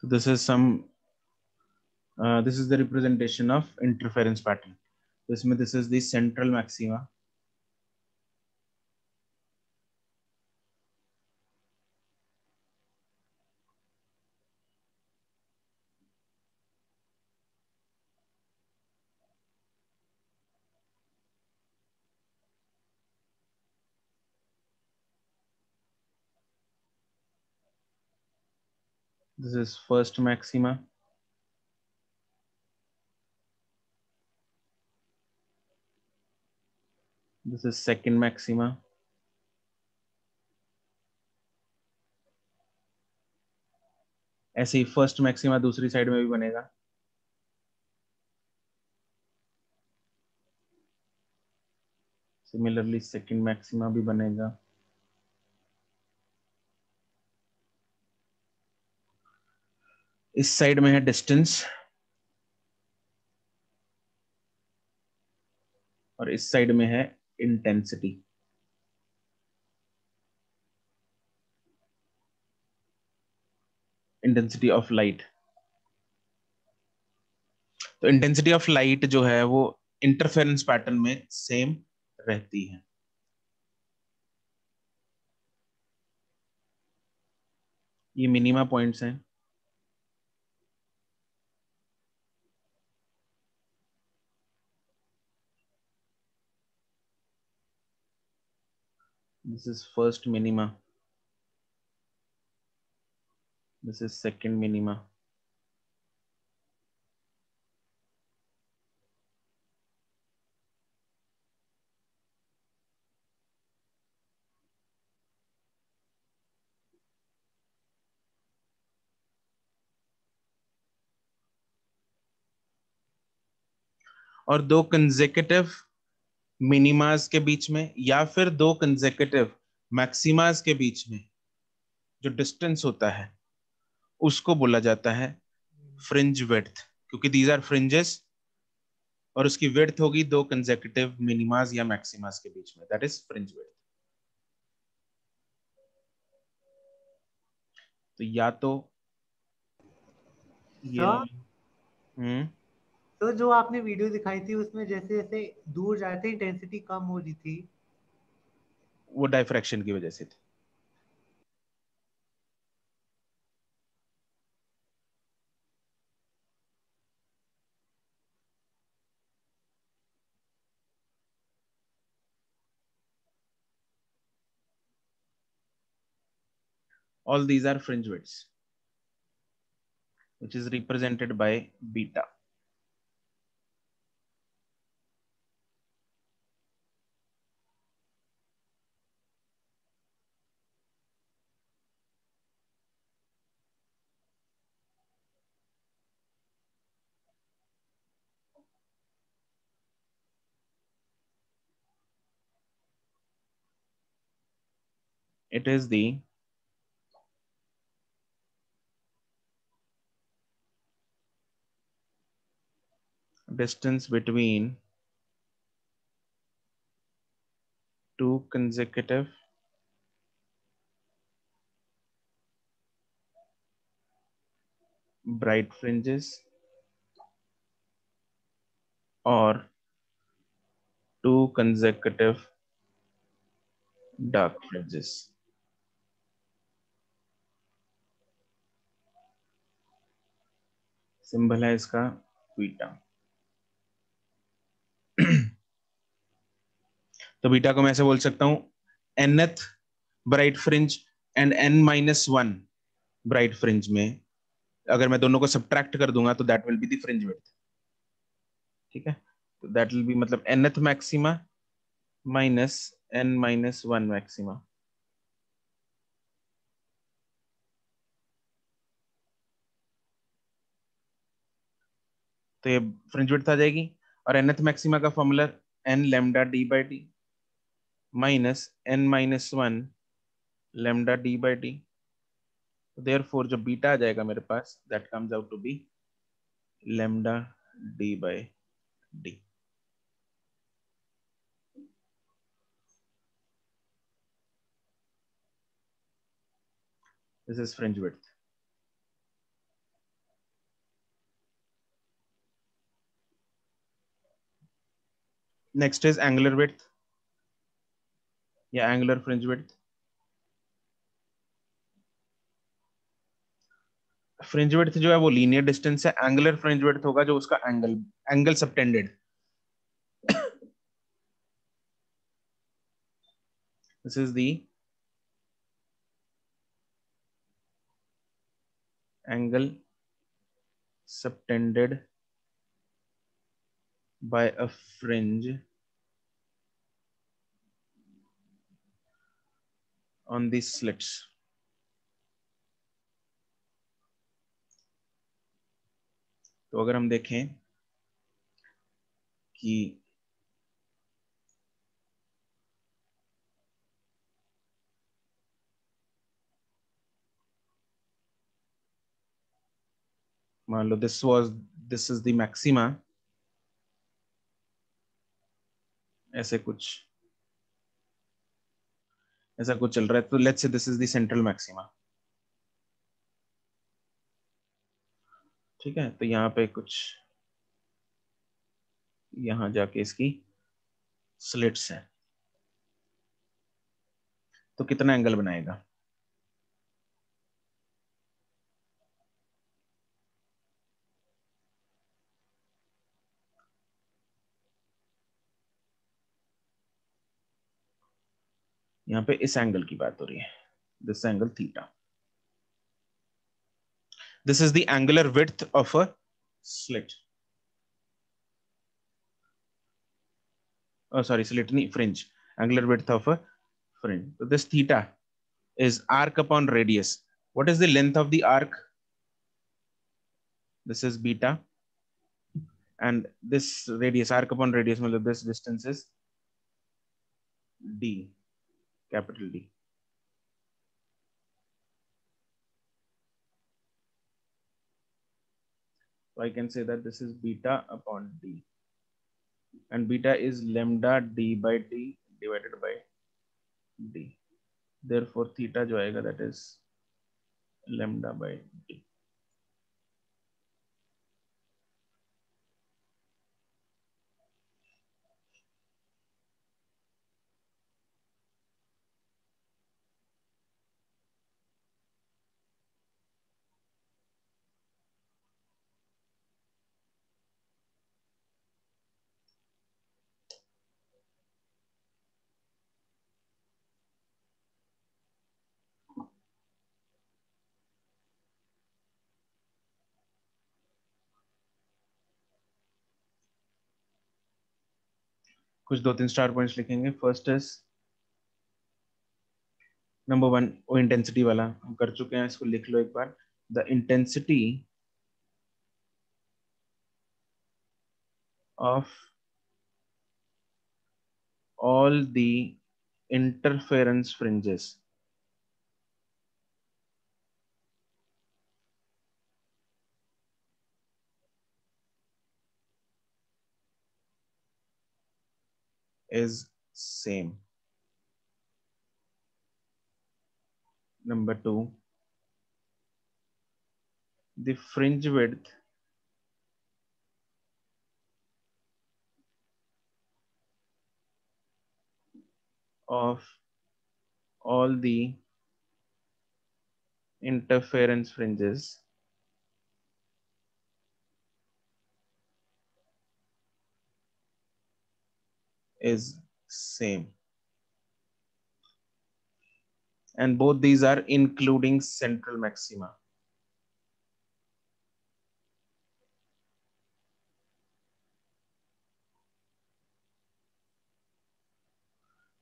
तो this is the representation of interference pattern. तो इसमें this is the central maxima, this is first maxima, this is second maxima, ऐसे ही फर्स्ट मैक्सिमा दूसरी साइड में भी बनेगा, सिमिलरली सेकंड मैक्सिमा भी बनेगा। इस साइड में है डिस्टेंस और इस साइड में है इंटेंसिटी। इंटेंसिटी ऑफ लाइट, तो इंटेंसिटी ऑफ लाइट जो है वो इंटरफेरेंस पैटर्न में सेम रहती है। ये मिनिमा पॉइंट्स हैं। This is first minima, this is second minima, और दो कंसेक्यूटिव मिनिमास के बीच में या फिर दो कंसेक्यूटिव मैक्सिमास के बीच में जो डिस्टेंस होता है उसको बोला जाता है फ्रिंज विड्थ, क्योंकि दीज आर फ्रिंजेस और उसकी विड्थ होगी दो कंसेक्यूटिव मिनिमास या मैक्सिमास के बीच में, दैट इज फ्रिंज विड्थ। तो या तो ये तो जो आपने वीडियो दिखाई थी उसमें जैसे जैसे दूर जाते इंटेंसिटी कम हो रही थी, वो डायफ्रैक्शन की वजह से थी। All these are fringe widths, which is represented by beta. It is the distance between two consecutive bright fringes or two consecutive dark fringes. Symbol है इसका बीटा। तो बीटा को मैं ऐसे बोल सकता हूं nth bright fringe and n-1 bright fringe में अगर मैं दोनों को सब्ट्रैक्ट कर दूंगा तो that will be the fringe width. ठीक है, तो दैट विल बी मतलब nth maxima minus n-1 maxima. तो ये फ्रिंज विड्थ आ जाएगी और nth मैक्सिमा का formula n lambda d by T minus n-1 lambda d by T. Therefore जो बीटा आ जाएगा मेरे पास that comes out to be lambda d by d। This is fringe width. Next is angular width या angular fringe width। Fringe width जो है वो लीनियर डिस्टेंस है, एंगुलर फ्रिंज विड्थ होगा जो उसका angle subtended. This is the angle subtended by a fringe on these slits। तो अगर हम देखें कि मान लो दिस इज द मैक्सिमा, ऐसा कुछ चल रहा है, तो let's say this is the central maxima. ठीक है, तो यहाँ पे कुछ यहां जाके इसकी स्लिट्स है, तो कितना एंगल बनाएगा? यहाँ पे इस एंगल की बात हो रही है, this angle theta. This is the angular width of a slit, sorry slit नहीं, fringe, angular width of a fringe। So this theta is arc upon radius। What is the length of the arc? This is beta, and this radius, arc upon radius, मतलब this distance is d, capital D. So I can say that this is beta upon d, and beta is lambda d by d divided by d. Therefore theta जो आएगा that is lambda by d. कुछ 2-3 स्टार पॉइंट्स लिखेंगे. फर्स्ट इज नंबर 1, वो इंटेंसिटी वाला हम कर चुके हैं, इसको लिख लो एक बार. The intensity of all the interference fringes is same. Number 2, the fringe width of all the interference fringes is same, and both these are including central maxima.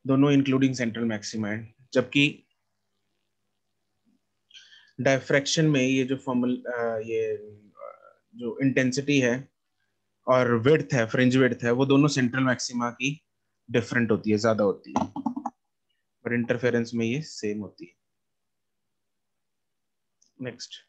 दोनों इंक्लूडिंग सेंट्रल मैक्सिमा है, जबकि डायफ्रैक्शन में ये जो ये जो इंटेंसिटी है और विड्थ है, फ्रिंज विड्थ है, वो दोनों सेंट्रल मैक्सिमा की डिफरेंट होती है, ज्यादा होती है, पर इंटरफेरेंस में ये सेम होती है. नेक्स्ट,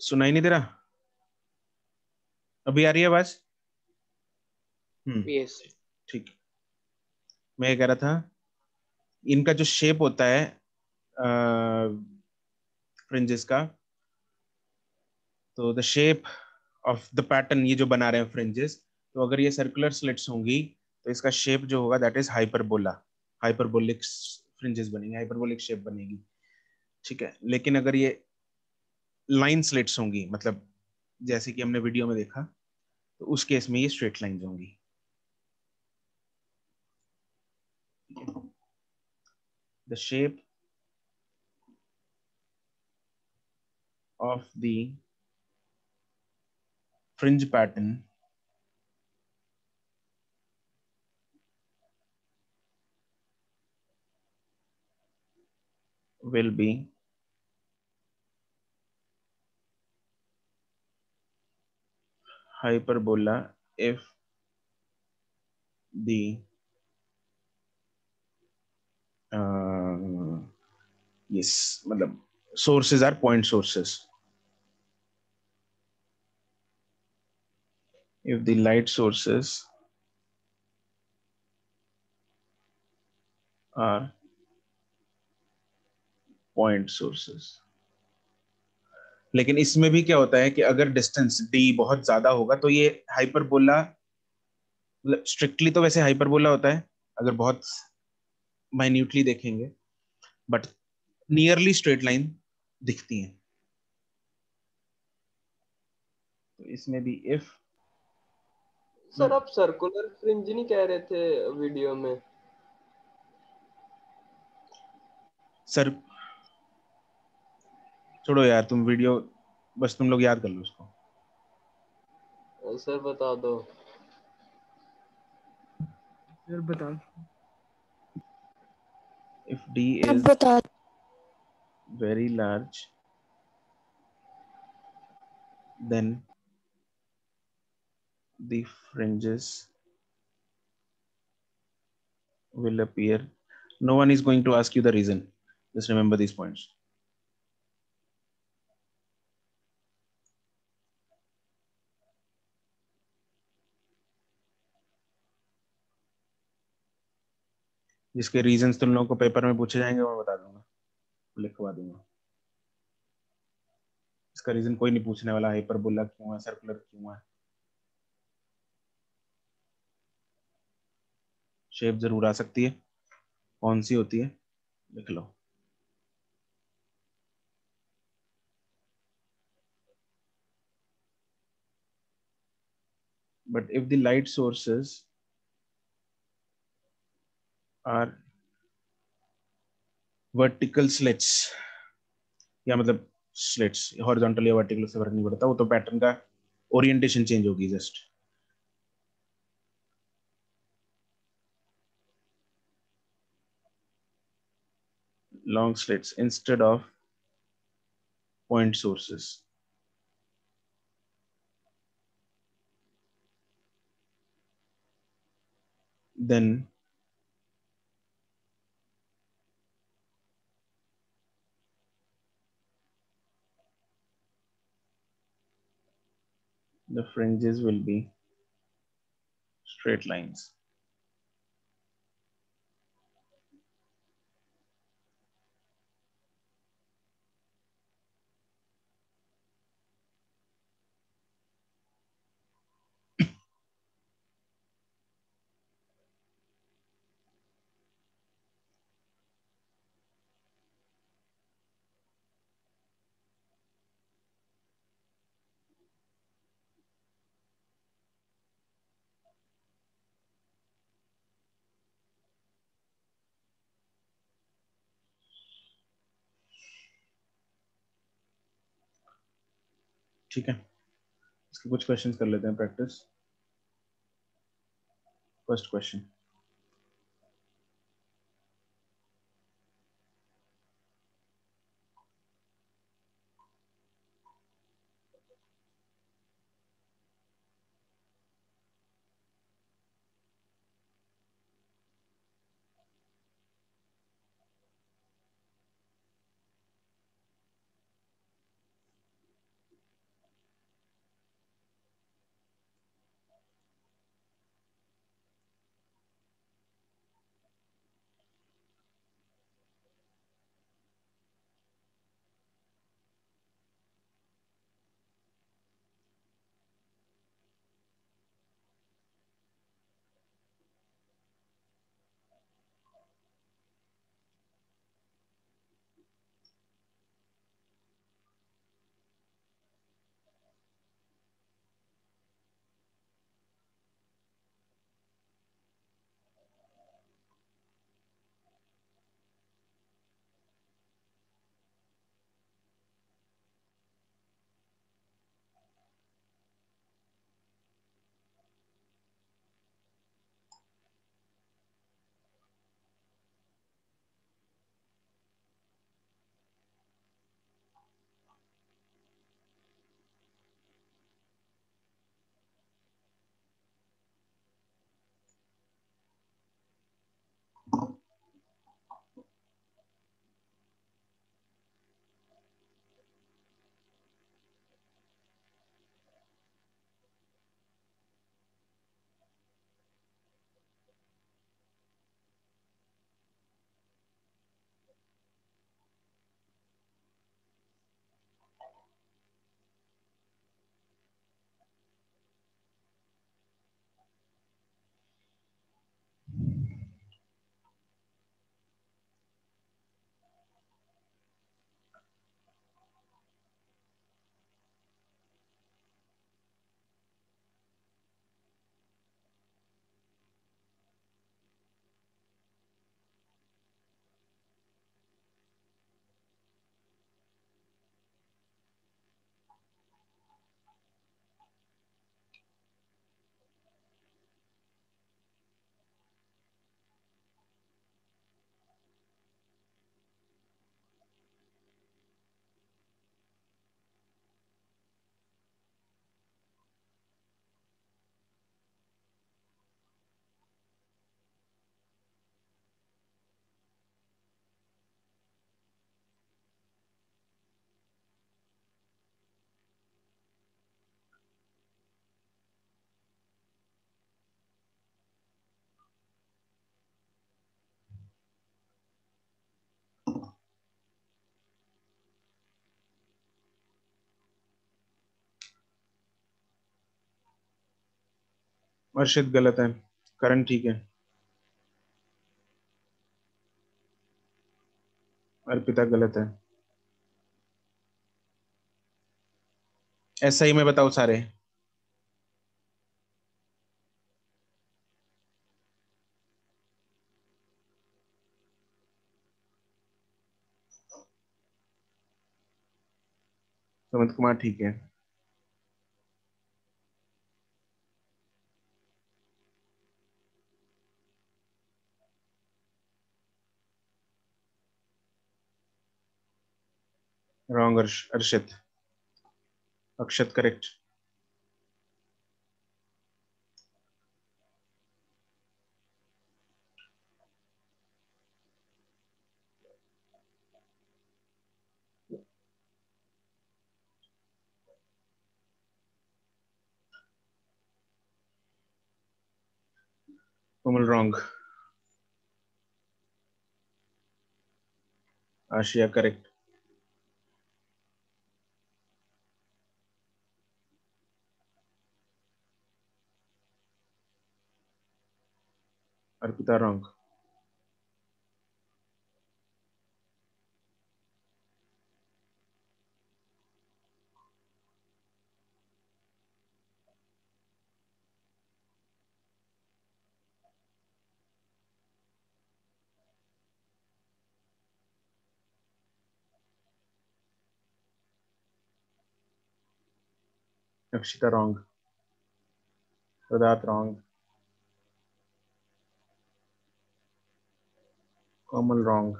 सुनाई नहीं दे रहा? अभी आ रही है आवाज? यस. ठीक. मैं ये कह रहा था, इनका जो शेप होता है फ्रिंजेस का, तो the shape of the pattern, ये जो बना रहे हैं फ्रिंजेस, तो अगर ये सर्कुलर स्लिट्स होंगी तो इसका शेप जो होगा that is hyperbola, hyperbolic fringes बनेंगे, हाइपरबोलिक शेप बनेगी. ठीक है. लेकिन अगर ये लाइन स्लिट्स होंगी, मतलब जैसे कि हमने वीडियो में देखा, तो उस केस में ये स्ट्रेट लाइंस होंगी. The shape of the fringe pattern will be hyperbola if the yes, मतलब sources are point sources. If the light sources are point sources. लेकिन इसमें भी क्या होता है कि अगर डिस्टेंस d बहुत ज्यादा होगा तो ये हाइपरबोला, स्ट्रिक्टली तो वैसे हाइपरबोला होता है, अगर बहुत माइन्यूटली देखेंगे, बट नियरली स्ट्रेट लाइन दिखती हैं। तो इसमें भी इफ सर आप सर्कुलर फ्रिंज नहीं कह रहे थे वीडियो में? सर छोड़ो यार, तुम वीडियो बस तुम लोग याद कर लो उसको। सर बता दो। सर बता। If D is very large, then the fringes will appear. No one is going to ask you the reason. Just remember these points. जिसके रीजंस तुम लोगों को पेपर में पूछे जाएंगे मैं बता दूंगा, लिखवा दूंगा। इसका रीजन कोई नहीं पूछने वाला, हाइपरबोला क्यों है, सर्कुलर क्यों है। शेप जरूर आ सकती है, कौन सी होती है लिख लो। But if the light sources are vertical slits, या मतलब स्लिट्स हॉरिजॉन्टल या वर्टिकल से फर्क नहीं पड़ता, वो तो पैटर्न का ओरिएंटेशन चेंज होगी just. Long slits instead of point sources, then the fringes will be straight lines. ठीक है, इसके कुछ क्वेश्चंस कर लेते हैं प्रैक्टिस। फर्स्ट क्वेश्चन, अर्शित गलत है, करण ठीक है, अर्पिता गलत है। ऐसा ही में बताओ सारे। सुमित कुमार ठीक है। Wrong Arshit. Akshat correct. Komal wrong. Asiya correct. Arpita wrong. Akshita wrong. Pradat wrong. Komal wrong.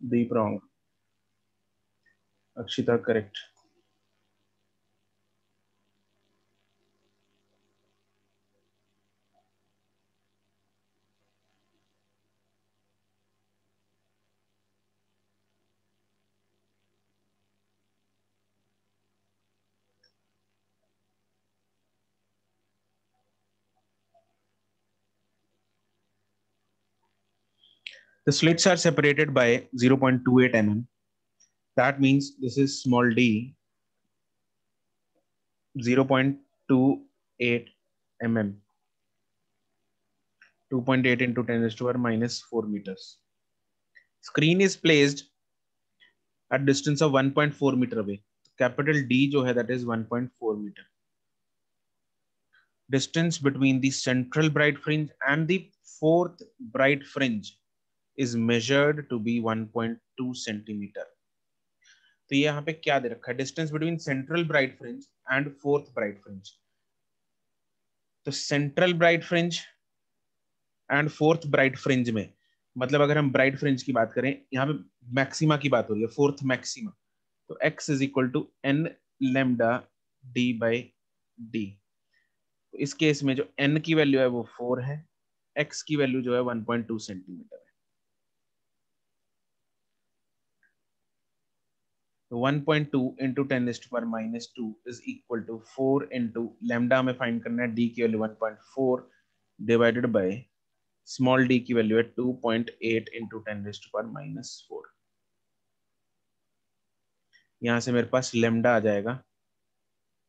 Deep wrong. Akshita correct. The slits are separated by 0.28 mm. That means this is small d, 0.28 mm. 2.8 into 10 raised to power minus 4 meters. Screen is placed at distance of 1.4 meter away. Capital D जो है that is 1.4 meter. Distance between the central bright fringe and the fourth bright fringe is measured to be 1.2 centimeter. तो ये यहाँ पे क्या दे रखा है? Distance between central bright fringe and fourth bright fringe. तो central bright fringe and fourth bright fringe में, मतलब अगर हम ब्राइट फ्रिंज की बात करें, यहाँ पे मैक्सिमा की बात हो रही है, फोर्थ मैक्सिमा, तो x is equal to n lambda d by D. तो इस केस में जो n की वैल्यू है वो 4 है, x की वैल्यू जो है 1.2 सेंटीमीटर है। तो 1.2 into 10 raised to power minus 2 is equal to 4 into lambda में फाइंड करना है, d की value 1.4 divided by small d की वैल्यू है 2.8 into 10 raised to power minus 4। यहाँ से मेरे पास lambda आ जाएगा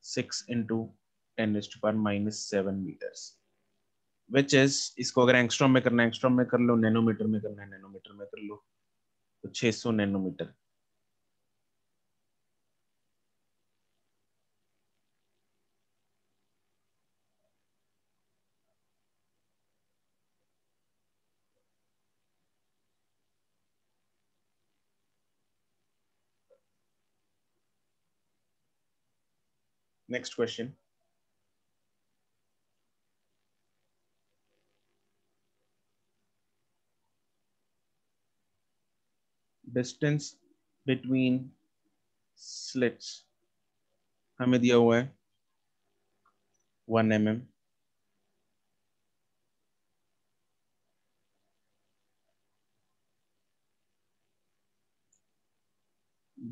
6 into 10 raised to power minus 7 meters, which is, इसको अगर एंगस्ट्रॉम में करना है एंगस्ट्रॉम में कर लो, नैनोमीटर में करना है नैनोमीटर में कर लो, तो 600 nanometre. Next question. Distance between slits हमें दिया हुआ है 1 mm।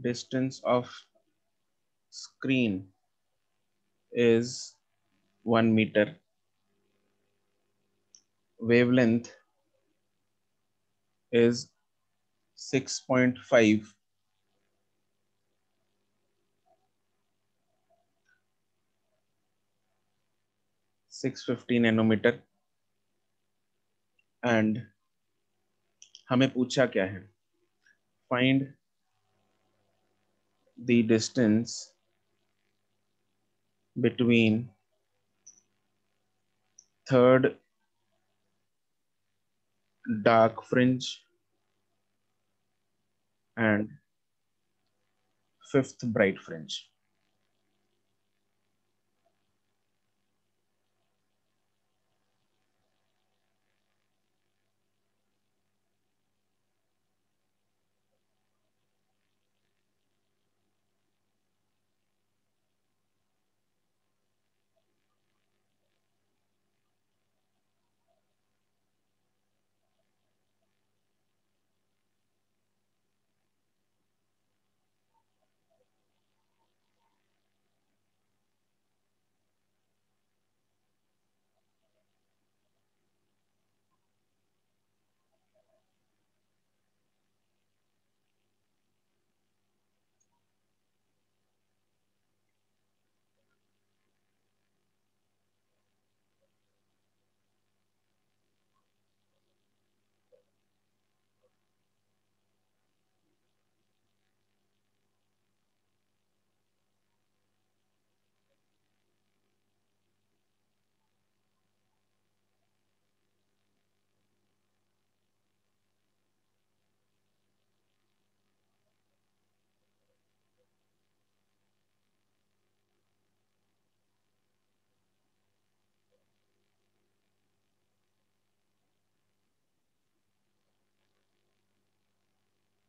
Distance of screen is 1 meter। wavelength is 6.5 650 nanometre and हमें पूछा क्या है, find the distance between third dark fringe and fifth bright fringe.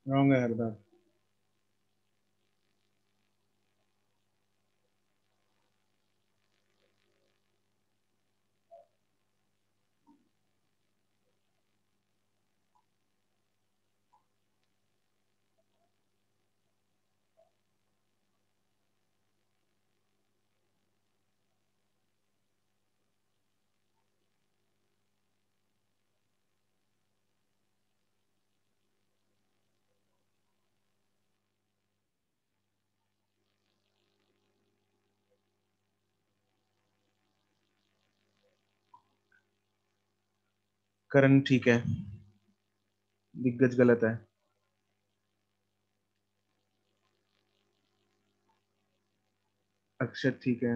Wrong है हरदा। करण ठीक है, दिग्गज गलत है, अक्षत ठीक है,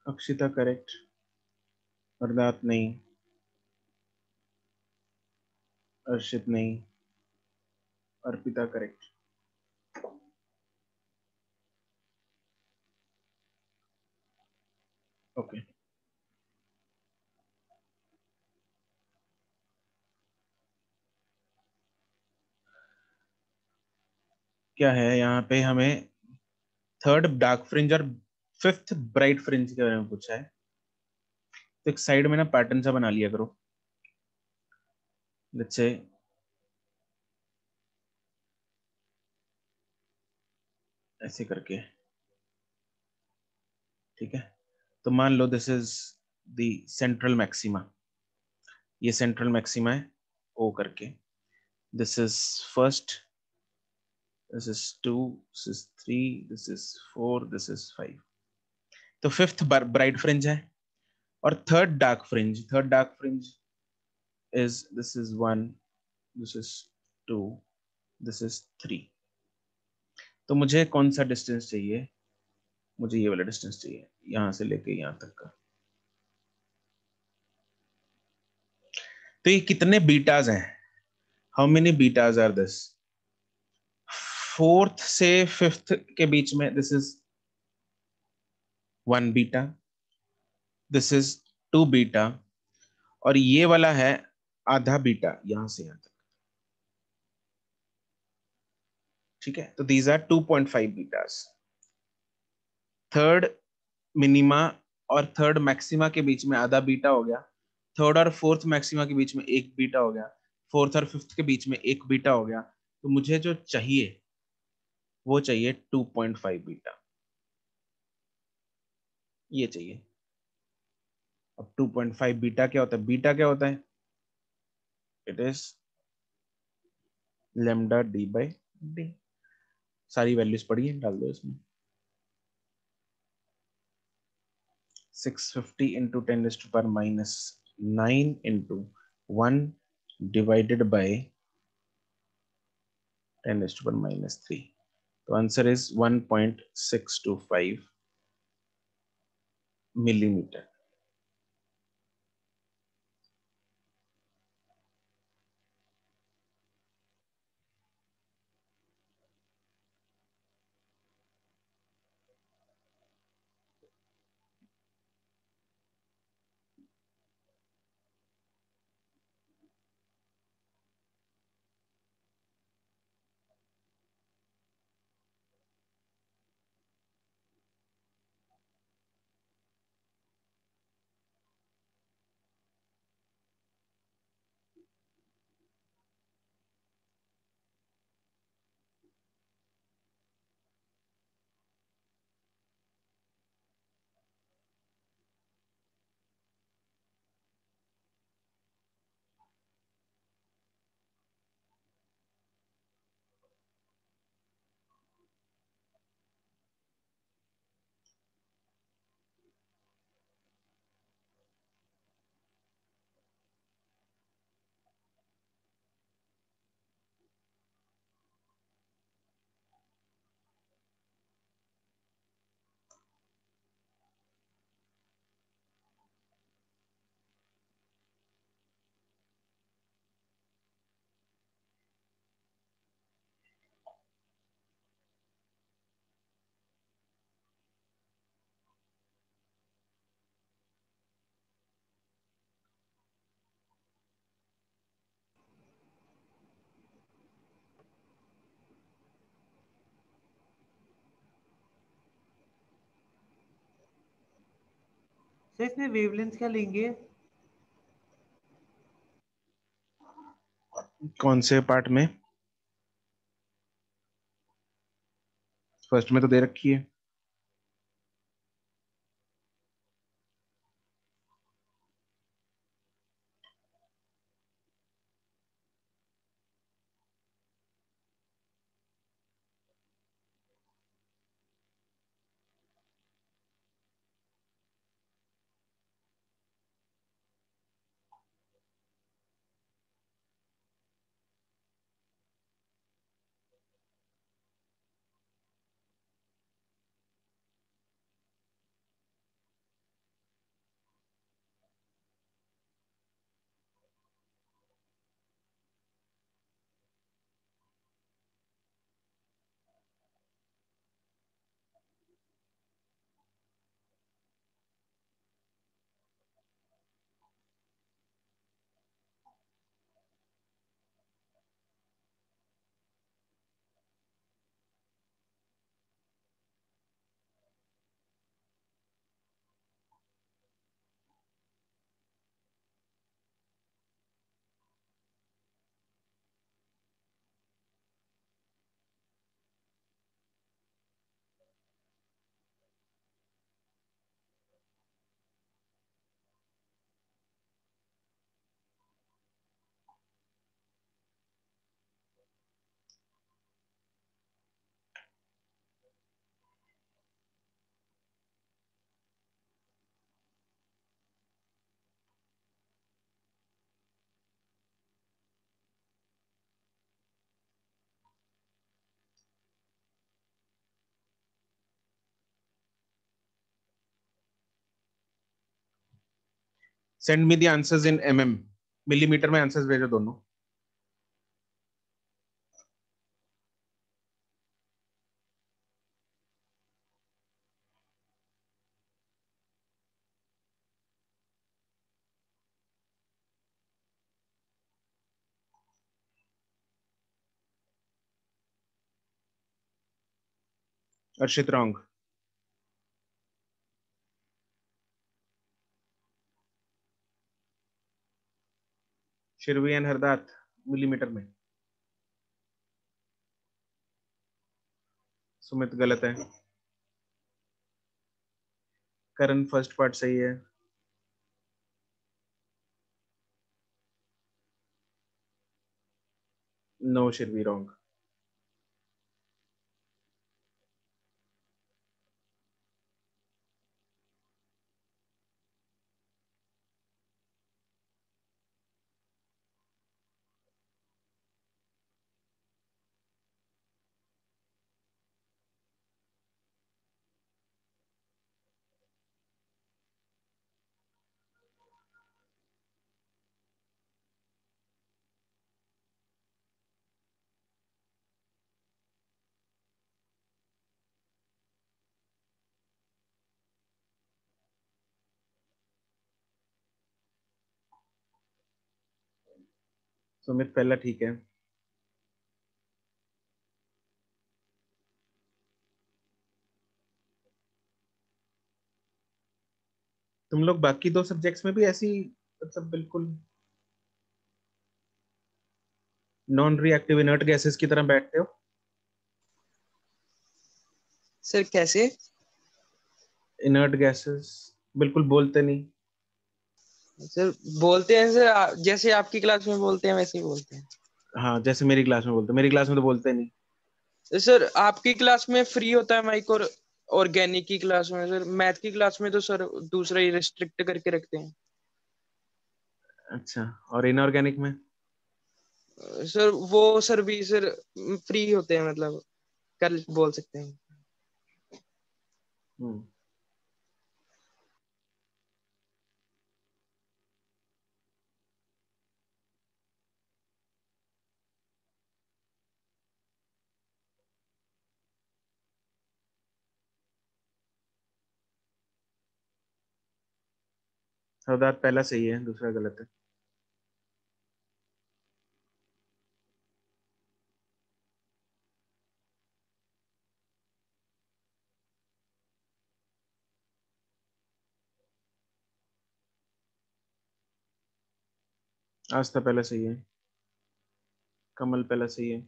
अक्षिता करेक्ट, अर्दात नहीं, अर्शित नहीं, अर्पिता करेक्ट। ओके क्या है यहाँ पे, हमें थर्ड डार्क फ्रिंज और फिफ्थ ब्राइट फ्रिंज के बारे में पूछा है। तो एक साइड में ना पैटर्न सा बना लिया करो, लेट्स से ऐसे करके, ठीक है। तो मान लो this is the central maxima, ये सेंट्रल मैक्सिमा है ओ करके, this is first, this is 2, this is 3, this is 4, this is 5। तो फिफ्थ ब्राइट फ्रिंज है, और third dark fringe is this is 1, this is 2, this is 3। तो मुझे कौन सा डिस्टेंस चाहिए, मुझे ये वाला डिस्टेंस चाहिए, यहां से लेके यहां तक का। तो ये कितने बीटाज हैं? How many betas are this? Fourth से फिफ्थ के बीच में this is 1 beta, this is 2 beta, और ये वाला है आधा बीटा यहां से यहां तक। ठीक है, तो these are 2.5 betas. Third minima और थर्ड मैक्सिमा के बीच में आधा बीटा हो गया, थर्ड और फोर्थ मैक्सिमा के बीच में एक बीटा हो गया, फोर्थ और फिफ्थ के बीच में एक बीटा हो गया। तो मुझे जो चाहिए वो चाहिए 2.5 बीटा, ये चाहिए। अब 2.5 बीटा क्या होता है? बीटा क्या होता है? It is lambda D by D. सारी वैल्यूज पढ़िए, डाल दो इसमें। 650 इंटू 10⁻⁹ इंटू 1 डिवाइडेड बाई 10⁻⁻3। तो आंसर इज 1.625 millimeter. सर इसमें वेवलेंथ क्या लेंगे? कौन से पार्ट में? फर्स्ट में तो दे रखी है। Send me the answers in mm, millimetre में आंसर्स भेजो दोनों। अर्शित रॉन्ग। शिरवी एंड हरदात मिलीमीटर में। सुमित गलत है। करण फर्स्ट पार्ट सही है। No शिरवी wrong. सुमित पहला ठीक है। तुम लोग बाकी दो सब्जेक्ट्स में भी ऐसी मतलब बिल्कुल नॉन रिएक्टिव इनर्ट गैसेस की तरह बैठते हो? सर कैसे? इनर्ट गैसेस बिल्कुल बोलते नहीं। सर बोलते हैं सर, जैसे आपकी क्लास में बोलते हैं वैसे ही बोलते हैं। हाँ जैसे मेरी क्लास में बोलते, मेरी क्लास में तो बोलते नहीं। सर आपकी क्लास में फ्री होता है माइक, और ऑर्गेनिक की क्लास में, सर मैथ की क्लास में तो सर दूसरा ही रिस्ट्रिक्ट करके रखते हैं। अच्छा, और इनऑर्गेनिक में? सर वो सर भी सर फ्री होते हैं, मतलब कर बोल सकते हैं। सौदात पहला सही है, दूसरा गलत है। आस्था पहला सही है। कमल पहला सही है।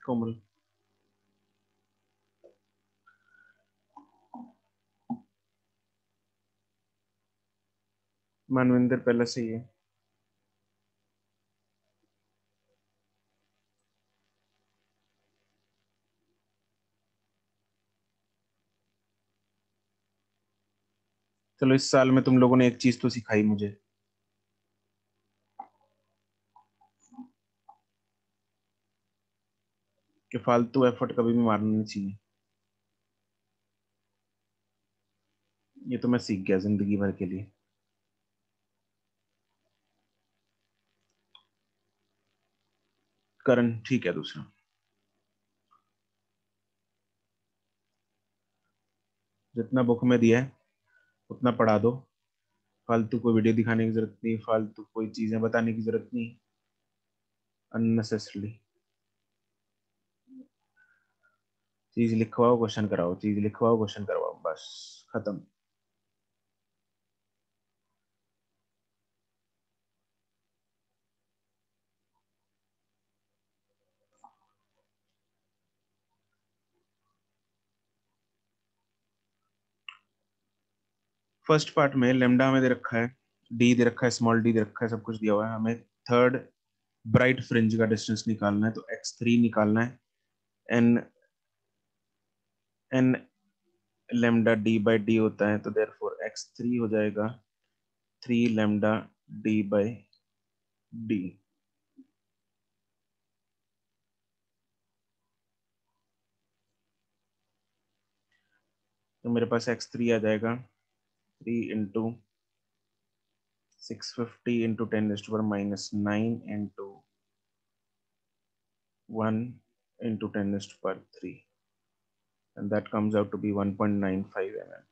कोमल। मानविंदर पहला सही है। चलो इस साल में तुम लोगों ने एक चीज तो सिखाई मुझे कि फालतू एफर्ट कभी भी मारना नहीं चाहिए। ये तो मैं सीख गया जिंदगी भर के लिए। करण ठीक है दूसरा। जितना बुक में दिया है उतना पढ़ा दो। फालतू कोई वीडियो दिखाने की जरूरत नहीं, फालतू कोई चीजें बताने की जरूरत नहीं अननेसेसरली। चीज लिखवाओ क्वेश्चन कराओ, चीज लिखवाओ क्वेश्चन करवाओ, बस खत्म। फर्स्ट पार्ट में लेमडा में दे रखा है, डी दे रखा है, स्मॉल डी दे रखा है, सब कुछ दिया हुआ है। हमें थर्ड ब्राइट फ्रिंज का डिस्टेंस निकालना है, तो x3 निकालना है। N n lambda D by D होता है, तो देयरफॉर x3 हो जाएगा 3 लेमडा डी बाई डी। तो मेरे पास x3 आ जाएगा 3 into 650 into 10 raised to power minus 9 into 1 into 10 raised to power 3, and that comes out to be 1.95 mm.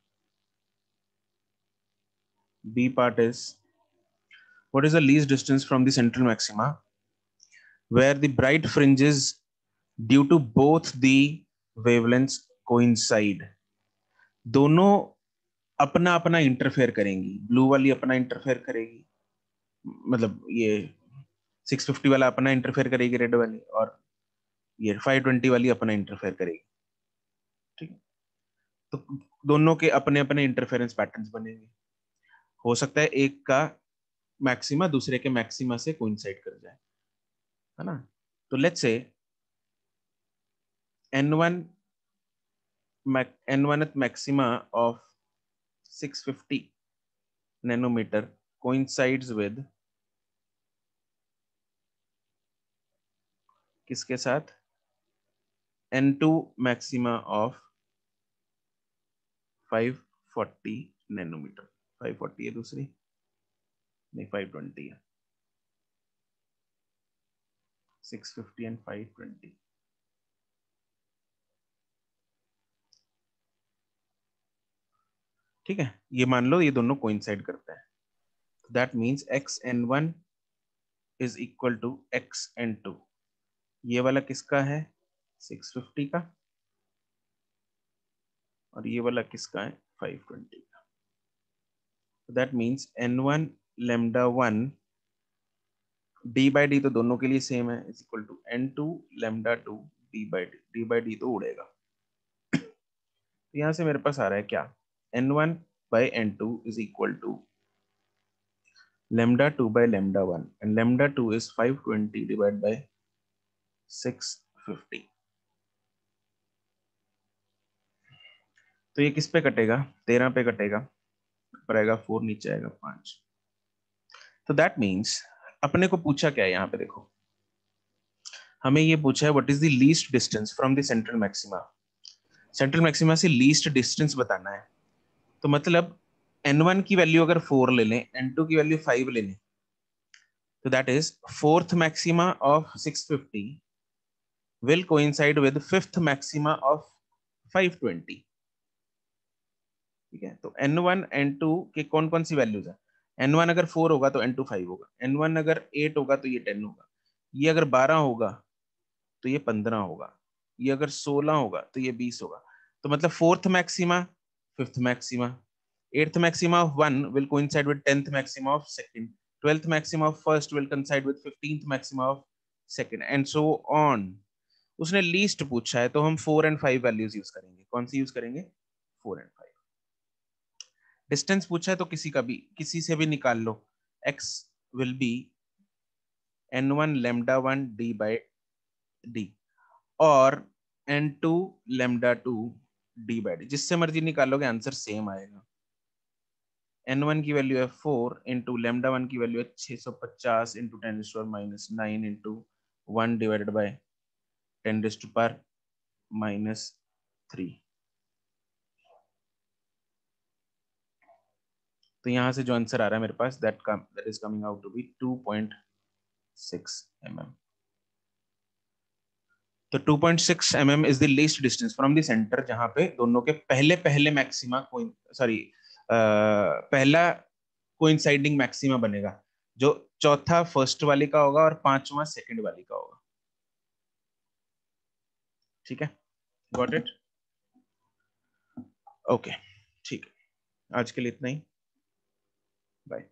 B part is, what is the least distance from the central maxima where the bright fringes due to both the wavelengths coincide? दोनों अपना अपना इंटरफेयर करेंगी. ब्लू वाली अपना इंटरफेयर करेगी, मतलब ये 650 वाला अपना इंटरफेयर करेगी रेड वाली, और ये 520 वाली अपना इंटरफेयर करेगी. ठीक है, तो दोनों के अपने अपने इंटरफेरेंस पैटर्न्स बनेंगे. हो सकता है एक का मैक्सिमा दूसरे के मैक्सिमा से कोइंसाइड कर जाए, है ना. तो let's say n1th maxima of 650 nanometer coincides with किसके साथ? n2 maxima of 540 nanometer. 540 है दूसरी, नहीं 520 है. 650 and 520. ठीक है, ये मान लो ये दोनों कोइंसाइड करते हैं. That means xn1 is equal to xn2. ये वाला किसका है? 650 का, और ये वाला किसका है? 520 का. That means n1 lambda 1 d by d तो दोनों के लिए सेम है, is equal to n2 lambda 2 d by d तो उड़ेगा. तो यहां से मेरे पास आ रहा है क्या? n1 by n2 is equal to lambda 2 by lambda 1, and lambda 2 is 520 divided by 650. तो ये किस पे कटेगा? 13 पे कटेगा, ऊपर आएगा 4, नीचे आएगा 5. तो दैट मीन्स अपने को पूछा क्या है यहाँ पे? देखो, हमें ये पूछा है what is the least distance from the central maxima. Central maxima से लीस्ट डिस्टेंस बताना है. तो मतलब n1 की वैल्यू अगर 4 ले लें, n2 की वैल्यू 5 ले लें, तो that is fourth maxima of 650 will coincide with fifth maxima of 520. ठीक है, तो n1 n2 के कौन कौन सी वैल्यूज है? n1 अगर 4 होगा तो n2 5 होगा, n1 अगर 8 होगा तो ये 10 होगा, ये अगर 12 होगा तो ये 15 होगा, ये अगर 16 होगा तो ये 20 होगा. तो मतलब fourth maxima, fifth maxima, eighth maxima of 1 will coincide with 10th maxima of second, 12th maxima of first will coincide with 15th maxima of second, and so on. उसने लीस्ट पूछा है तो हम 4 and 5 वैल्यूज यूज करेंगे. कौन सी यूज करेंगे? 4 and 5. डिस्टेंस पूछा है तो किसी से भी निकाल लो. x will be n1 lambda 1 d by d और n2 lambda 2 d by d. जिससे मर्जी निकालोगे आंसर सेम आएगा. n1 की वैल्यू है 4 इंटू lambda 1 की वैल्यू है 650 इंटू 10⁻⁹ इंटू 1 डिवाइडेड बाय 10⁻⁻3. तो यहां से जो आंसर आ रहा है मेरे पास, that is coming out to be 2.6 mm. तो 2.6 mm is the least distance from the center, जहां पे दोनों के पहले मैक्सिमा पहला कोइंसाइडिंग मैक्सिमा बनेगा, जो चौथा फर्स्ट वाली का होगा और पांचवा सेकंड वाली का होगा. ठीक है, गॉट इट? ओके, ठीक है, आज के लिए इतना ही. बाय.